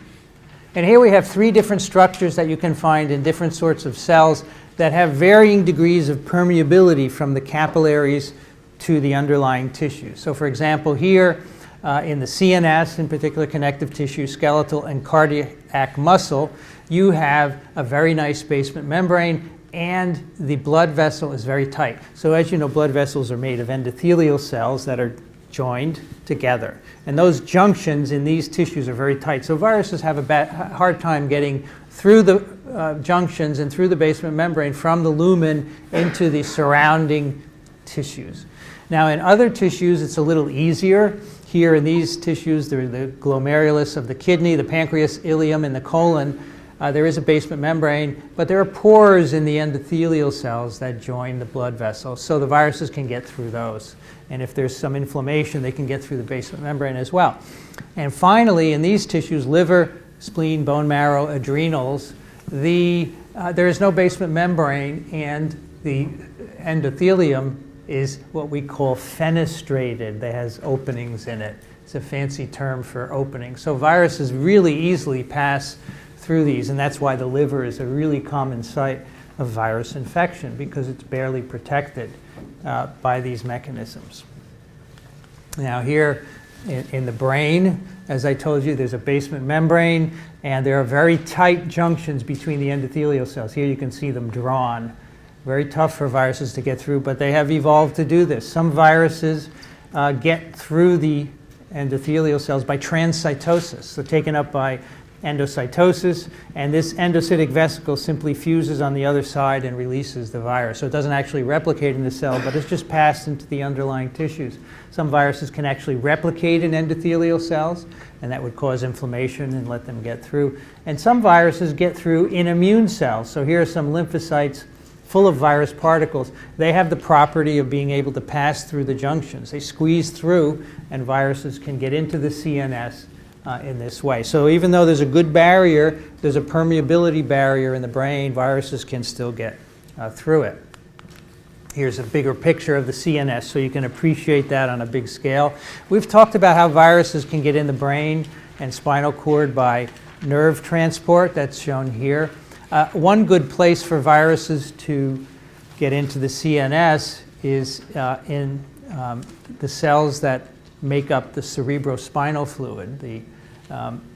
And here we have 3 different structures that you can find in different sorts of cells that have varying degrees of permeability from the capillaries to the underlying tissues. So for example, here in the CNS, in particular connective tissue, skeletal, and cardiac muscle, you have a very nice basement membrane, and the blood vessel is very tight. So as you know, blood vessels are made of endothelial cells that are joined together. And those junctions in these tissues are very tight. So viruses have a hard time getting through the junctions and through the basement membrane from the lumen into the surrounding tissues. Now in other tissues, it's a little easier. Here in these tissues, the glomerulus of the kidney, the pancreas, ileum, and the colon, there is a basement membrane, but there are pores in the endothelial cells that join the blood vessels, so the viruses can get through those. And if there's some inflammation, they can get through the basement membrane as well. And finally, in these tissues, liver, spleen, bone marrow, adrenals, there is no basement membrane, and the endothelium is what we call fenestrated. That has openings in it. It's a fancy term for openings. So viruses really easily pass through these, and that's why the liver is a really common site of virus infection, because it's barely protected by these mechanisms. Now here in the brain, as I told you, there's a basement membrane, and there are very tight junctions between the endothelial cells. Here you can see them drawn. Very tough for viruses to get through, but they have evolved to do this. Some viruses get through the endothelial cells by transcytosis, so taken up by endocytosis, and this endocytic vesicle simply fuses on the other side and releases the virus. So it doesn't actually replicate in the cell, but it's just passed into the underlying tissues. Some viruses can actually replicate in endothelial cells, and that would cause inflammation and let them get through. And some viruses get through in immune cells. So here are some lymphocytes full of virus particles. They have the property of being able to pass through the junctions. They squeeze through, and viruses can get into the CNS in this way. So even though there's a good barrier, there's a permeability barrier in the brain, viruses can still get through it. Here's a bigger picture of the CNS so you can appreciate that on a big scale. We've talked about how viruses can get in the brain and spinal cord by nerve transport. That's shown here. One good place for viruses to get into the CNS is in the cells that make up the cerebrospinal fluid, the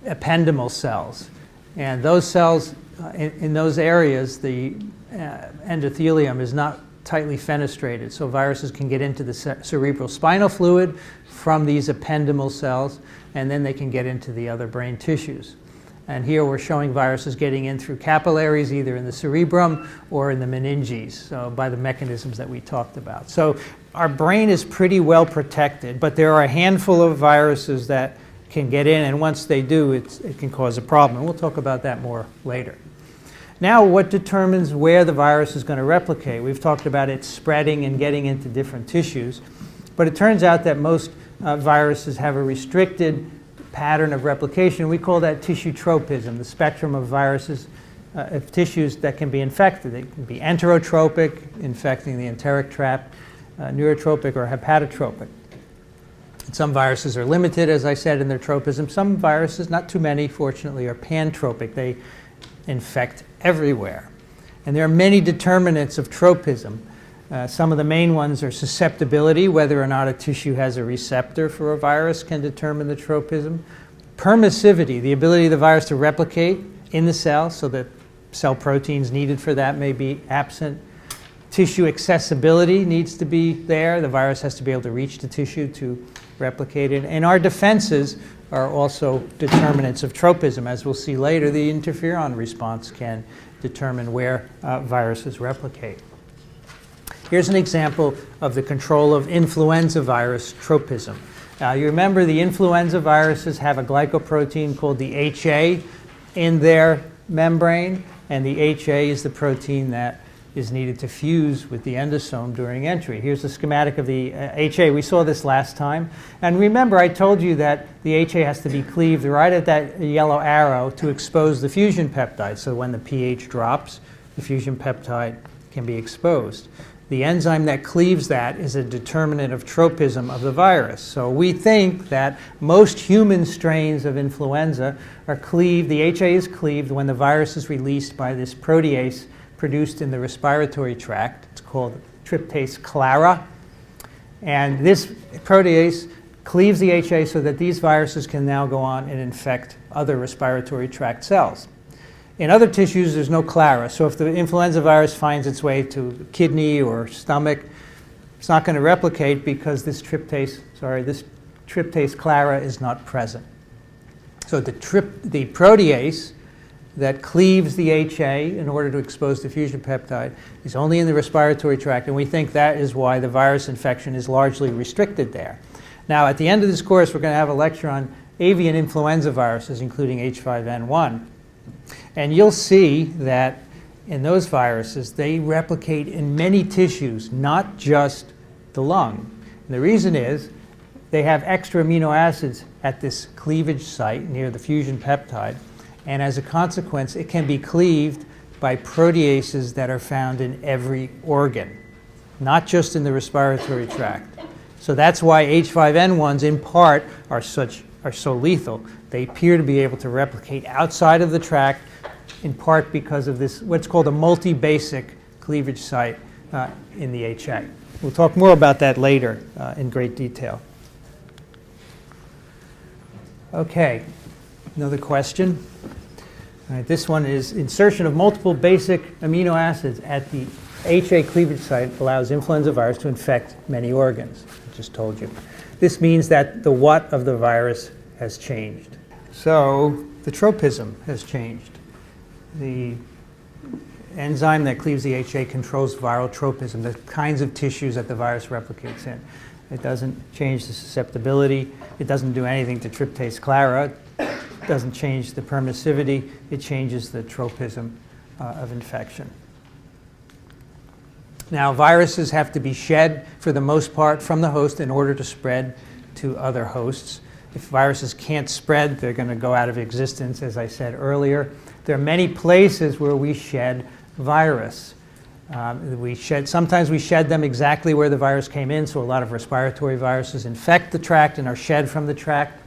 ependymal cells. And those cells, in those areas, the endothelium is not tightly fenestrated, so viruses can get into the cerebrospinal fluid from these ependymal cells, and then they can get into the other brain tissues. And here we're showing viruses getting in through capillaries, either in the cerebrum or in the meninges, so by the mechanisms that we talked about. So our brain is pretty well protected, but there are a handful of viruses that can get in, and once they do, it can cause a problem. And we'll talk about that more later. Now, what determines where the virus is going to replicate? We've talked about it spreading and getting into different tissues, but it turns out that most viruses have a restricted pattern of replication. We call that tissue tropism, the spectrum of viruses, of tissues that can be infected. They can be enterotropic, infecting the enteric tract, neurotropic, or hepatotropic. And some viruses are limited, as I said, in their tropism. Some viruses, not too many, fortunately, are pantropic. They infect everywhere. And there are many determinants of tropism. Some of the main ones are susceptibility, whether or not a tissue has a receptor for a virus can determine the tropism. Permissivity, the ability of the virus to replicate in the cell, so that cell proteins needed for that may be absent. Tissue accessibility needs to be there. The virus has to be able to reach the tissue to replicate it. And our defenses are also determinants of tropism. As we'll see later, the interferon response can determine where viruses replicate. Here's an example of the control of influenza virus tropism. You remember the influenza viruses have a glycoprotein called the HA in their membrane, and the HA is the protein that is needed to fuse with the endosome during entry. Here's a schematic of the HA. We saw this last time. And remember, I told you that the HA has to be cleaved right at that yellow arrow to expose the fusion peptide. So when the pH drops, the fusion peptide can be exposed. The enzyme that cleaves that is a determinant of tropism of the virus. So we think that most human strains of influenza are cleaved, the HA is cleaved when the virus is released by this protease produced in the respiratory tract. It's called tryptase clara. And this protease cleaves the HA so that these viruses can now go on and infect other respiratory tract cells. In other tissues, there's no clara. So if the influenza virus finds its way to the kidney or stomach, it's not going to replicate because this tryptase clara is not present. So the protease that cleaves the HA in order to expose the fusion peptide is only in the respiratory tract, and we think that is why the virus infection is largely restricted there. Now, at the end of this course, we're going to have a lecture on avian influenza viruses, including H5N1. And you'll see that in those viruses, they replicate in many tissues, not just the lung. And the reason is they have extra amino acids at this cleavage site near the fusion peptide. And as a consequence, it can be cleaved by proteases that are found in every organ. not just in the respiratory tract. So that's why H5N1s in part are so lethal. They appear to be able to replicate outside of the tract, in part because of this, what's called a multi-basic cleavage site in the HA. We'll talk more about that later in great detail. Okay, another question. All right, this one is insertion of multiple basic amino acids at the HA cleavage site allows influenza virus to infect many organs. I just told you. This means that the what of the virus has changed. So the tropism has changed. The enzyme that cleaves the HA controls viral tropism, the kinds of tissues that the virus replicates in. It doesn't change the susceptibility. It doesn't do anything to tryptase clara. It doesn't change the permissivity. It changes the tropism of infection. Now, viruses have to be shed, for the most part, from the host in order to spread to other hosts. If viruses can't spread, they're going to go out of existence, as I said earlier. There are many places where we shed virus. Sometimes we shed them exactly where the virus came in, so a lot of respiratory viruses infect the tract and are shed from the tract.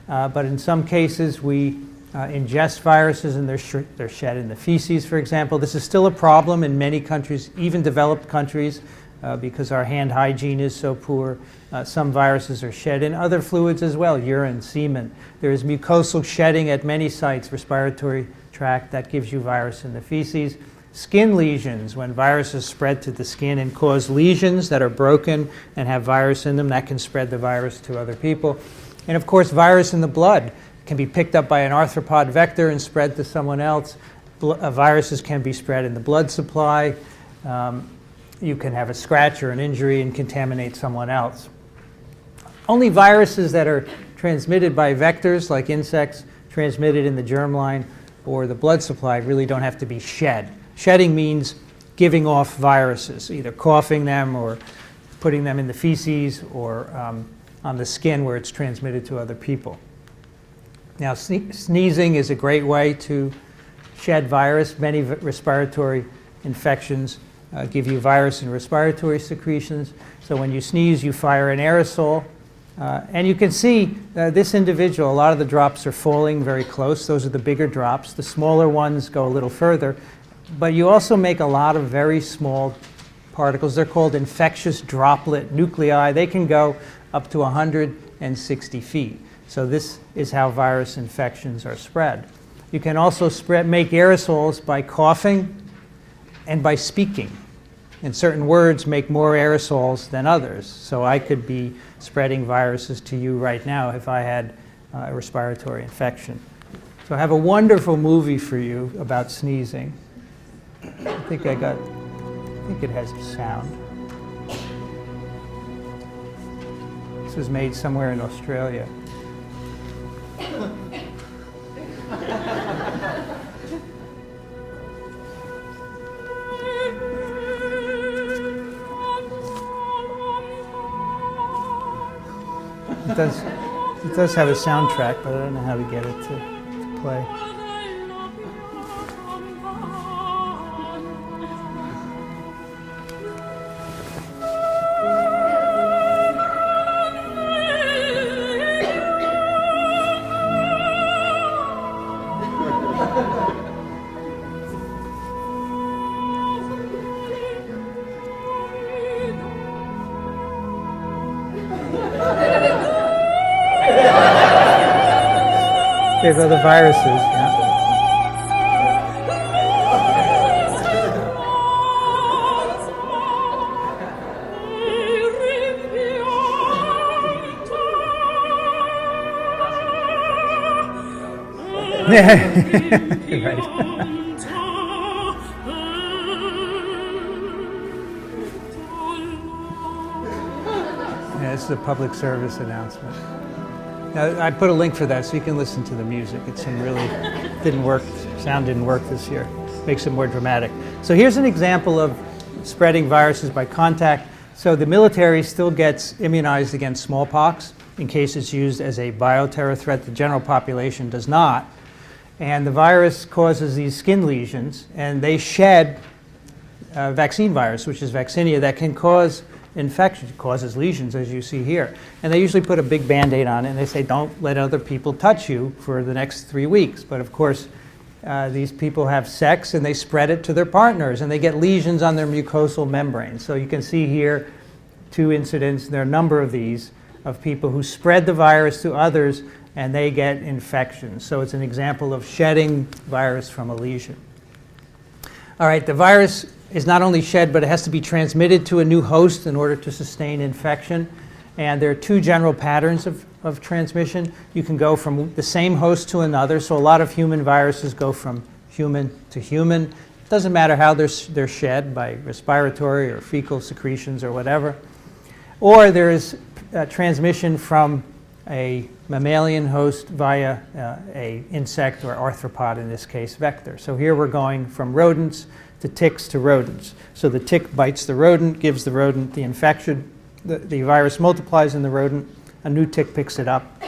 But in some cases, we ingest viruses and they're shed in the feces, for example. This is still a problem in many countries, even developed countries, because our hand hygiene is so poor. Some viruses are shed in other fluids as well, urine, semen. There is mucosal shedding at many sites, respiratory tract, that gives you virus in the feces. Skin lesions, when viruses spread to the skin and cause lesions that are broken and have virus in them, that can spread the virus to other people. And of course, virus in the blood can be picked up by an arthropod vector and spread to someone else. Viruses can be spread in the blood supply. You can have a scratch or an injury and contaminate someone else. Only viruses that are transmitted by vectors, like insects, transmitted in the germline or the blood supply, really don't have to be shed. Shedding means giving off viruses, either coughing them or putting them in the feces or on the skin where it's transmitted to other people. Now, sneezing is a great way to shed virus. Many respiratory infections give you virus and respiratory secretions. So when you sneeze, you fire an aerosol. And you can see this individual, a lot of the drops are falling very close. Those are the bigger drops. The smaller ones go a little further. But you also make a lot of very small particles. They're called infectious droplet nuclei. They can go up to 160 feet. So this is how virus infections are spread. You can also make aerosols by coughing and by speaking. And certain words make more aerosols than others. So I could be spreading viruses to you right now if I had a respiratory infection. So I have a wonderful movie for you about sneezing. I think it has sound. This was made somewhere in Australia. It does have a soundtrack, but I don't know how to get it to play. There's other viruses, yeah. Right. Yeah, this is a public service announcement. Now, I put a link for that so you can listen to the music. It's some really sound didn't work this year. Makes it more dramatic. So here's an example of spreading viruses by contact. So the military still gets immunized against smallpox in case it's used as a bioterror threat. The general population does not. And the virus causes these skin lesions, and they shed vaccine virus, which is vaccinia, that can cause infection. It causes lesions, as you see here. And they usually put a big Band-Aid on it, and they say, don't let other people touch you for the next 3 weeks. But of course, these people have sex, and they spread it to their partners, and they get lesions on their mucosal membrane. So you can see here 2 incidents. There are a number of these, of people who spread the virus to others, and they get infections. So it's an example of shedding virus from a lesion. All right, the virus is not only shed, but it has to be transmitted to a new host in order to sustain infection. And there are 2 general patterns of transmission. You can go from the same host to another. So a lot of human viruses go from human to human. It doesn't matter how they're shed, by respiratory or fecal secretions or whatever. Or there is transmission from a mammalian host via a insect or arthropod, in this case, vector. So here we're going from rodents to ticks to rodents. So the tick bites the rodent, gives the rodent the infection. The virus multiplies in the rodent. A new tick picks it up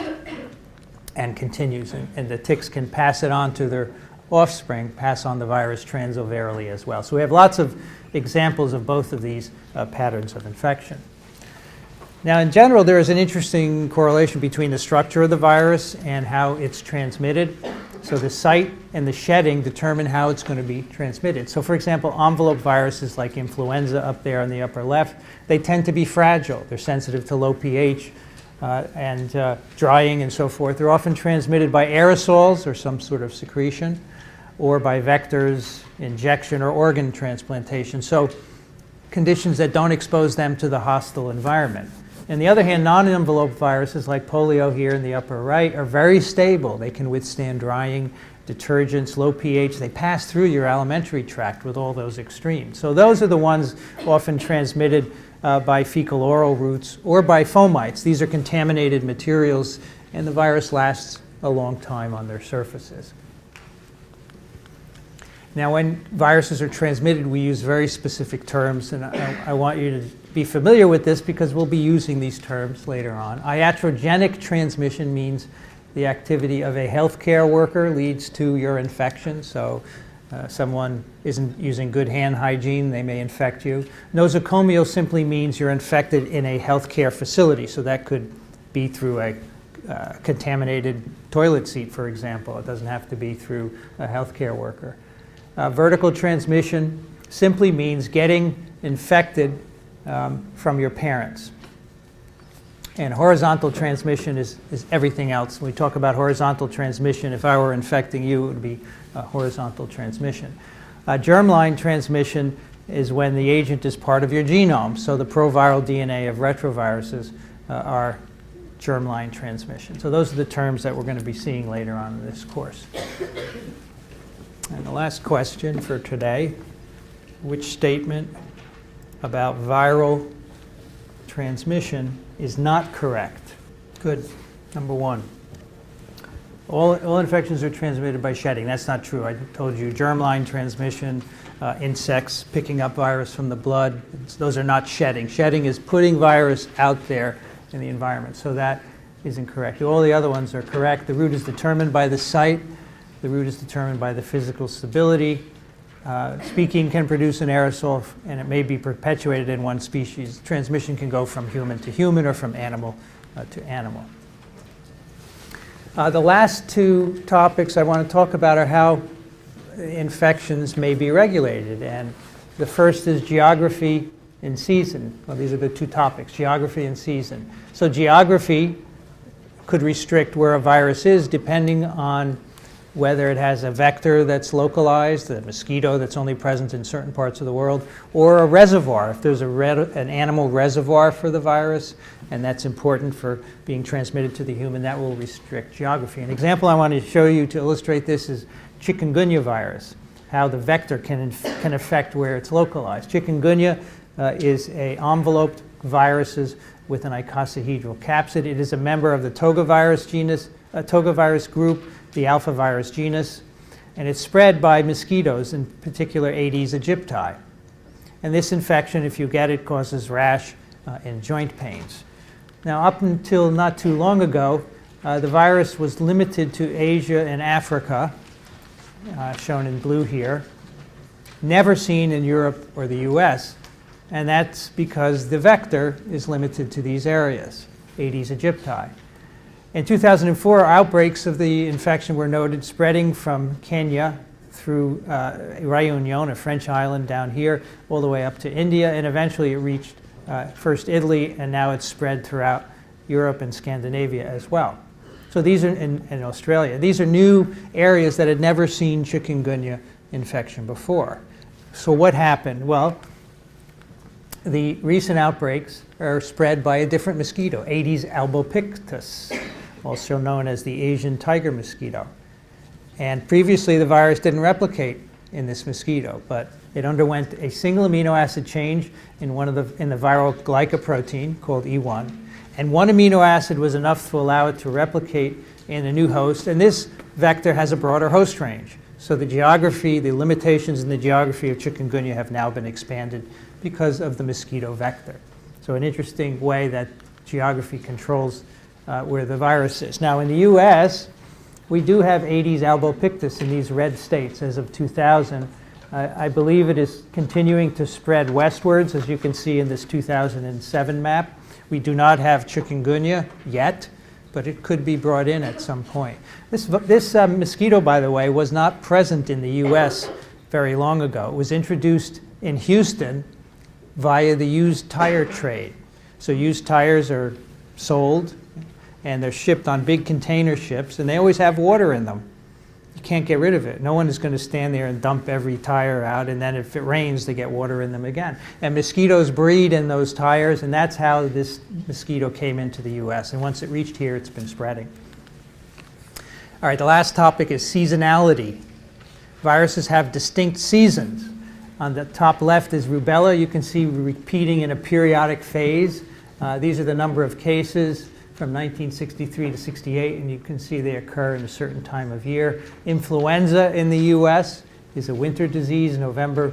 and continues. And the ticks can pass it on to their offspring, pass on the virus transovarally as well. So we have lots of examples of both of these patterns of infection. Now, in general, there is an interesting correlation between the structure of the virus and how it's transmitted. So the site and the shedding determine how it's going to be transmitted. So, for example, envelope viruses like influenza up there on the upper left, they tend to be fragile. They're sensitive to low pH and drying and so forth. They're often transmitted by aerosols or some sort of secretion, or by vectors, injection, or organ transplantation. So conditions that don't expose them to the hostile environment. On the other hand, non-envelope viruses like polio here in the upper right are very stable. They can withstand drying, detergents, low pH. They pass through your alimentary tract with all those extremes. So those are the ones often transmitted by fecal-oral routes or by fomites. These are contaminated materials, and the virus lasts a long time on their surfaces. Now, when viruses are transmitted, we use very specific terms, and I want you to be familiar with this because we'll be using these terms later on. Iatrogenic transmission means the activity of a healthcare worker leads to your infection. So someone isn't using good hand hygiene, they may infect you. Nosocomial simply means you're infected in a healthcare facility. So that could be through a contaminated toilet seat, for example. It doesn't have to be through a healthcare worker. Vertical transmission simply means getting infected from your parents. And horizontal transmission is everything else. When we talk about horizontal transmission, if I were infecting you, it would be horizontal transmission. Germline transmission is when the agent is part of your genome. So the proviral DNA of retroviruses are germline transmission. So those are the terms that we're going to be seeing later on in this course. And the last question for today, which statement about viral transmission is not correct? Good. Number 1. All infections are transmitted by shedding. That's not true. I told you germline transmission, insects picking up virus from the blood. Those are not shedding. Shedding is putting virus out there in the environment. So that is incorrect. All the other ones are correct. The route is determined by the site. The route is determined by the physical stability. Speaking can produce an aerosol, and it may be perpetuated in one species. Transmission can go from human to human or from animal to animal. The last 2 topics I want to talk about are how infections may be regulated. And the first is geography and season. Well, these are the 2 topics, geography and season. So geography could restrict where a virus is depending on whether it has a vector that's localized, a mosquito that's only present in certain parts of the world, or a reservoir. If there's an animal reservoir for the virus, and that's important for being transmitted to the human, that will restrict geography. An example I want to show you to illustrate this is chikungunya virus, how the vector can affect where it's localized. Chikungunya is an enveloped viruses with an icosahedral capsid. It is a member of the togavirus genus, togavirus group, the alpha virus genus, and it's spread by mosquitoes, in particular Aedes aegypti. And this infection, if you get it, causes rash and joint pains. Now, up until not too long ago, the virus was limited to Asia and Africa, shown in blue here. never seen in Europe or the US, and that's because the vector is limited to these areas, Aedes aegypti. In 2004, outbreaks of the infection were noted spreading from Kenya through Réunion, a French island down here, all the way up to India, and eventually it reached first Italy, and now it's spread throughout Europe and Scandinavia as well. So these are in Australia. These are new areas that had never seen chikungunya infection before. So what happened? Well, the recent outbreaks are spread by a different mosquito, Aedes albopictus, also known as the Asian tiger mosquito. And previously the virus didn't replicate in this mosquito, but it underwent a single amino acid change in the viral glycoprotein called E1. And one amino acid was enough to allow it to replicate in a new host, and this vector has a broader host range. So the geography, the limitations in the geography of chikungunya have now been expanded because of the mosquito vector. So an interesting way that geography controls where the virus is. Now in the US, we do have Aedes albopictus in these red states as of 2000. I believe it is continuing to spread westwards, as you can see in this 2007 map. We do not have chikungunya yet, but it could be brought in at some point. This mosquito, by the way, was not present in the US very long ago. It was introduced in Houston via the used tire trade. So used tires are sold, and they're shipped on big container ships, and they always have water in them. You can't get rid of it. No one is going to stand there and dump every tire out, and then if it rains, they get water in them again. And mosquitoes breed in those tires, and that's how this mosquito came into the US. And once it reached here, it's been spreading. All right, the last topic is seasonality. Viruses have distinct seasons. On the top left is rubella. You can see repeating in a periodic phase. These are the number of cases from 1963 to 68, and you can see they occur in a certain time of year. Influenza in the US is a winter disease, November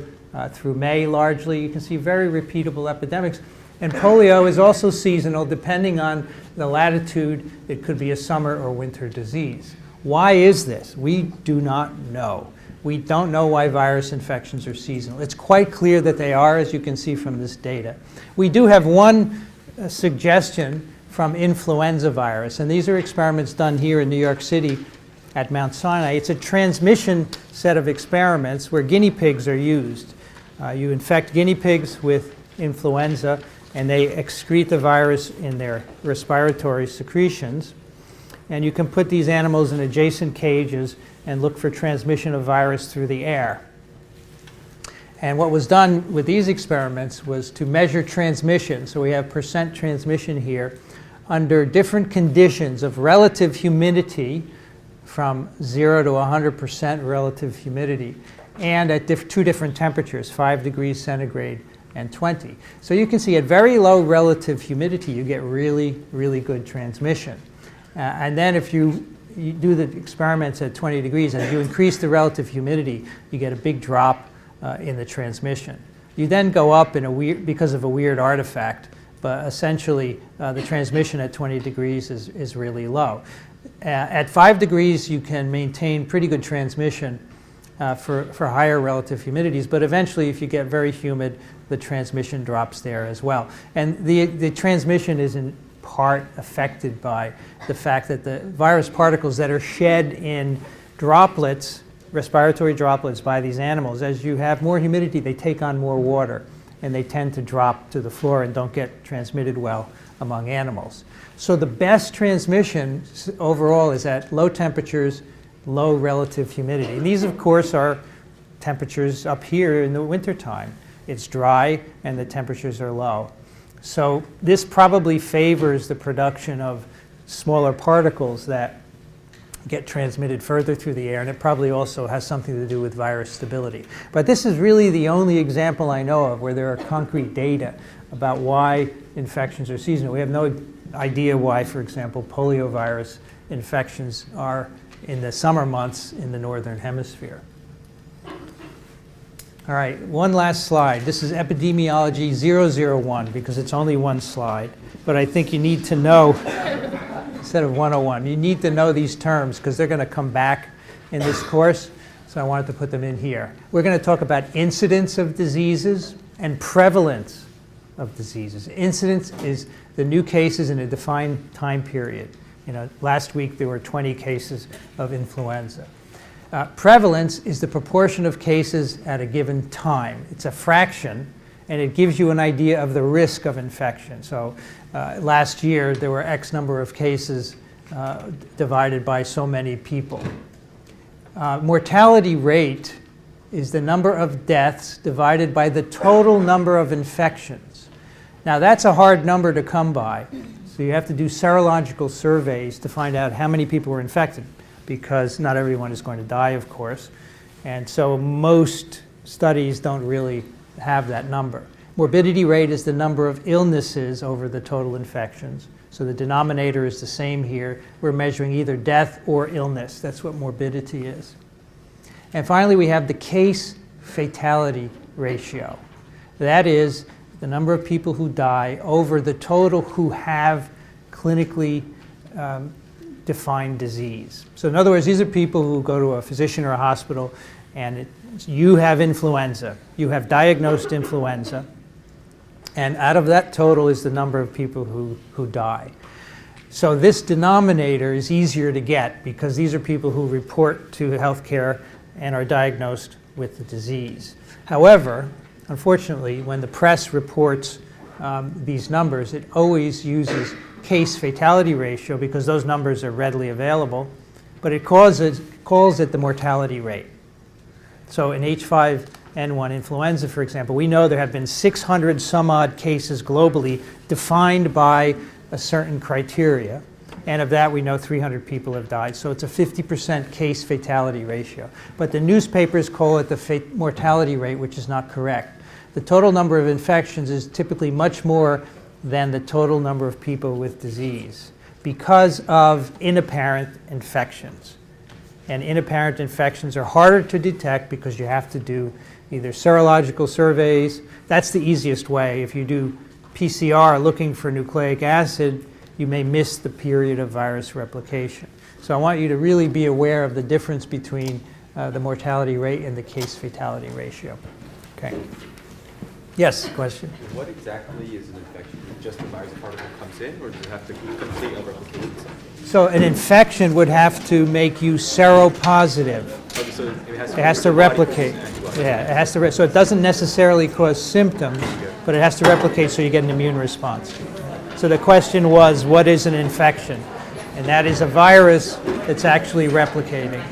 through May largely. You can see very repeatable epidemics. And polio is also seasonal. Depending on the latitude, it could be a summer or winter disease. Why is this? We do not know. We don't know why virus infections are seasonal. It's quite clear that they are, as you can see from this data. We do have one suggestion from influenza virus, and these are experiments done here in New York City at Mount Sinai. It's a transmission set of experiments where guinea pigs are used. You infect guinea pigs with influenza, and they excrete the virus in their respiratory secretions. And you can put these animals in adjacent cages and look for transmission of virus through the air. And what was done with these experiments was to measure transmission. So we have percent transmission here under different conditions of relative humidity, from 0 to 100% relative humidity, and at two different temperatures, 5 degrees centigrade and 20. So you can see at very low relative humidity, you get really, really good transmission. And then if you do the experiments at 20 degrees and you increase the relative humidity, you get a big drop in the transmission. You then go up because of a weird artifact, but essentially the transmission at 20 degrees is really low. At 5 degrees, you can maintain pretty good transmission for higher relative humidities, but eventually if you get very humid, the transmission drops there as well. And the transmission is in part affected by the fact that the virus particles that are shed in droplets, respiratory droplets by these animals, as you have more humidity, they take on more water, and they tend to drop to the floor and don't get transmitted well among animals. So the best transmission overall is at low temperatures, low relative humidity. And these, of course, are temperatures up here in the wintertime. It's dry and the temperatures are low. So this probably favors the production of smaller particles that get transmitted further through the air, and it probably also has something to do with virus stability. But this is really the only example I know of where there are concrete data about why infections are seasonal. We have no idea why, for example, poliovirus infections are in the summer months in the northern hemisphere. All right, one last slide. This is Epidemiology 001 because it's only one slide, but I think you need to know, instead of 101, you need to know these terms because they're going to come back in this course. So I wanted to put them in here. We're going to talk about incidence of diseases and prevalence of diseases. Incidence is the new cases in a defined time period. Last week there were 20 cases of influenza. Prevalence is the proportion of cases at a given time. It's a fraction, and it gives you an idea of the risk of infection. So last year there were X number of cases divided by so many people. Mortality rate is the number of deaths divided by the total number of infections. Now that's a hard number to come by. So you have to do serological surveys to find out how many people were infected, because not everyone is going to die, of course. And so most studies don't really have that number. Morbidity rate is the number of illnesses over the total infections. So the denominator is the same here. We're measuring either death or illness. That's what morbidity is. And finally, we have the case fatality ratio. That is the number of people who die over the total who have clinically defined disease. So in other words, these are people who go to a physician or a hospital, and you have influenza. You have diagnosed influenza. And out of that total is the number of people who die. So this denominator is easier to get because these are people who report to healthcare and are diagnosed with the disease. However, unfortunately, when the press reports these numbers, it always uses case fatality ratio because those numbers are readily available, but it calls it the mortality rate. So in H5N1 influenza, for example, we know there have been 600 some odd cases globally defined by a certain criteria, and of that we know 300 people have died. So it's a 50% case fatality ratio. But the newspapers call it the mortality rate, which is not correct. The total number of infections is typically much more than the total number of people with disease because of inapparent infections. And inapparent infections are harder to detect because you have to do either serological surveys. That's the easiest way. If you do PCR looking for nucleic acid, you may miss the period of virus replication. So I want you to really be aware of the difference between the mortality rate and the case fatality ratio. Okay. Yes, question? What exactly is an infection? Just a virus particle comes in, or does it have to complete a replication? So an infection would have to make you seropositive. Okay, so it has to replicate. Yeah, it has to. So it doesn't necessarily cause symptoms, but it has to replicate so you get an immune response. So the question was, what is an infection? And that is a virus that's actually replicating.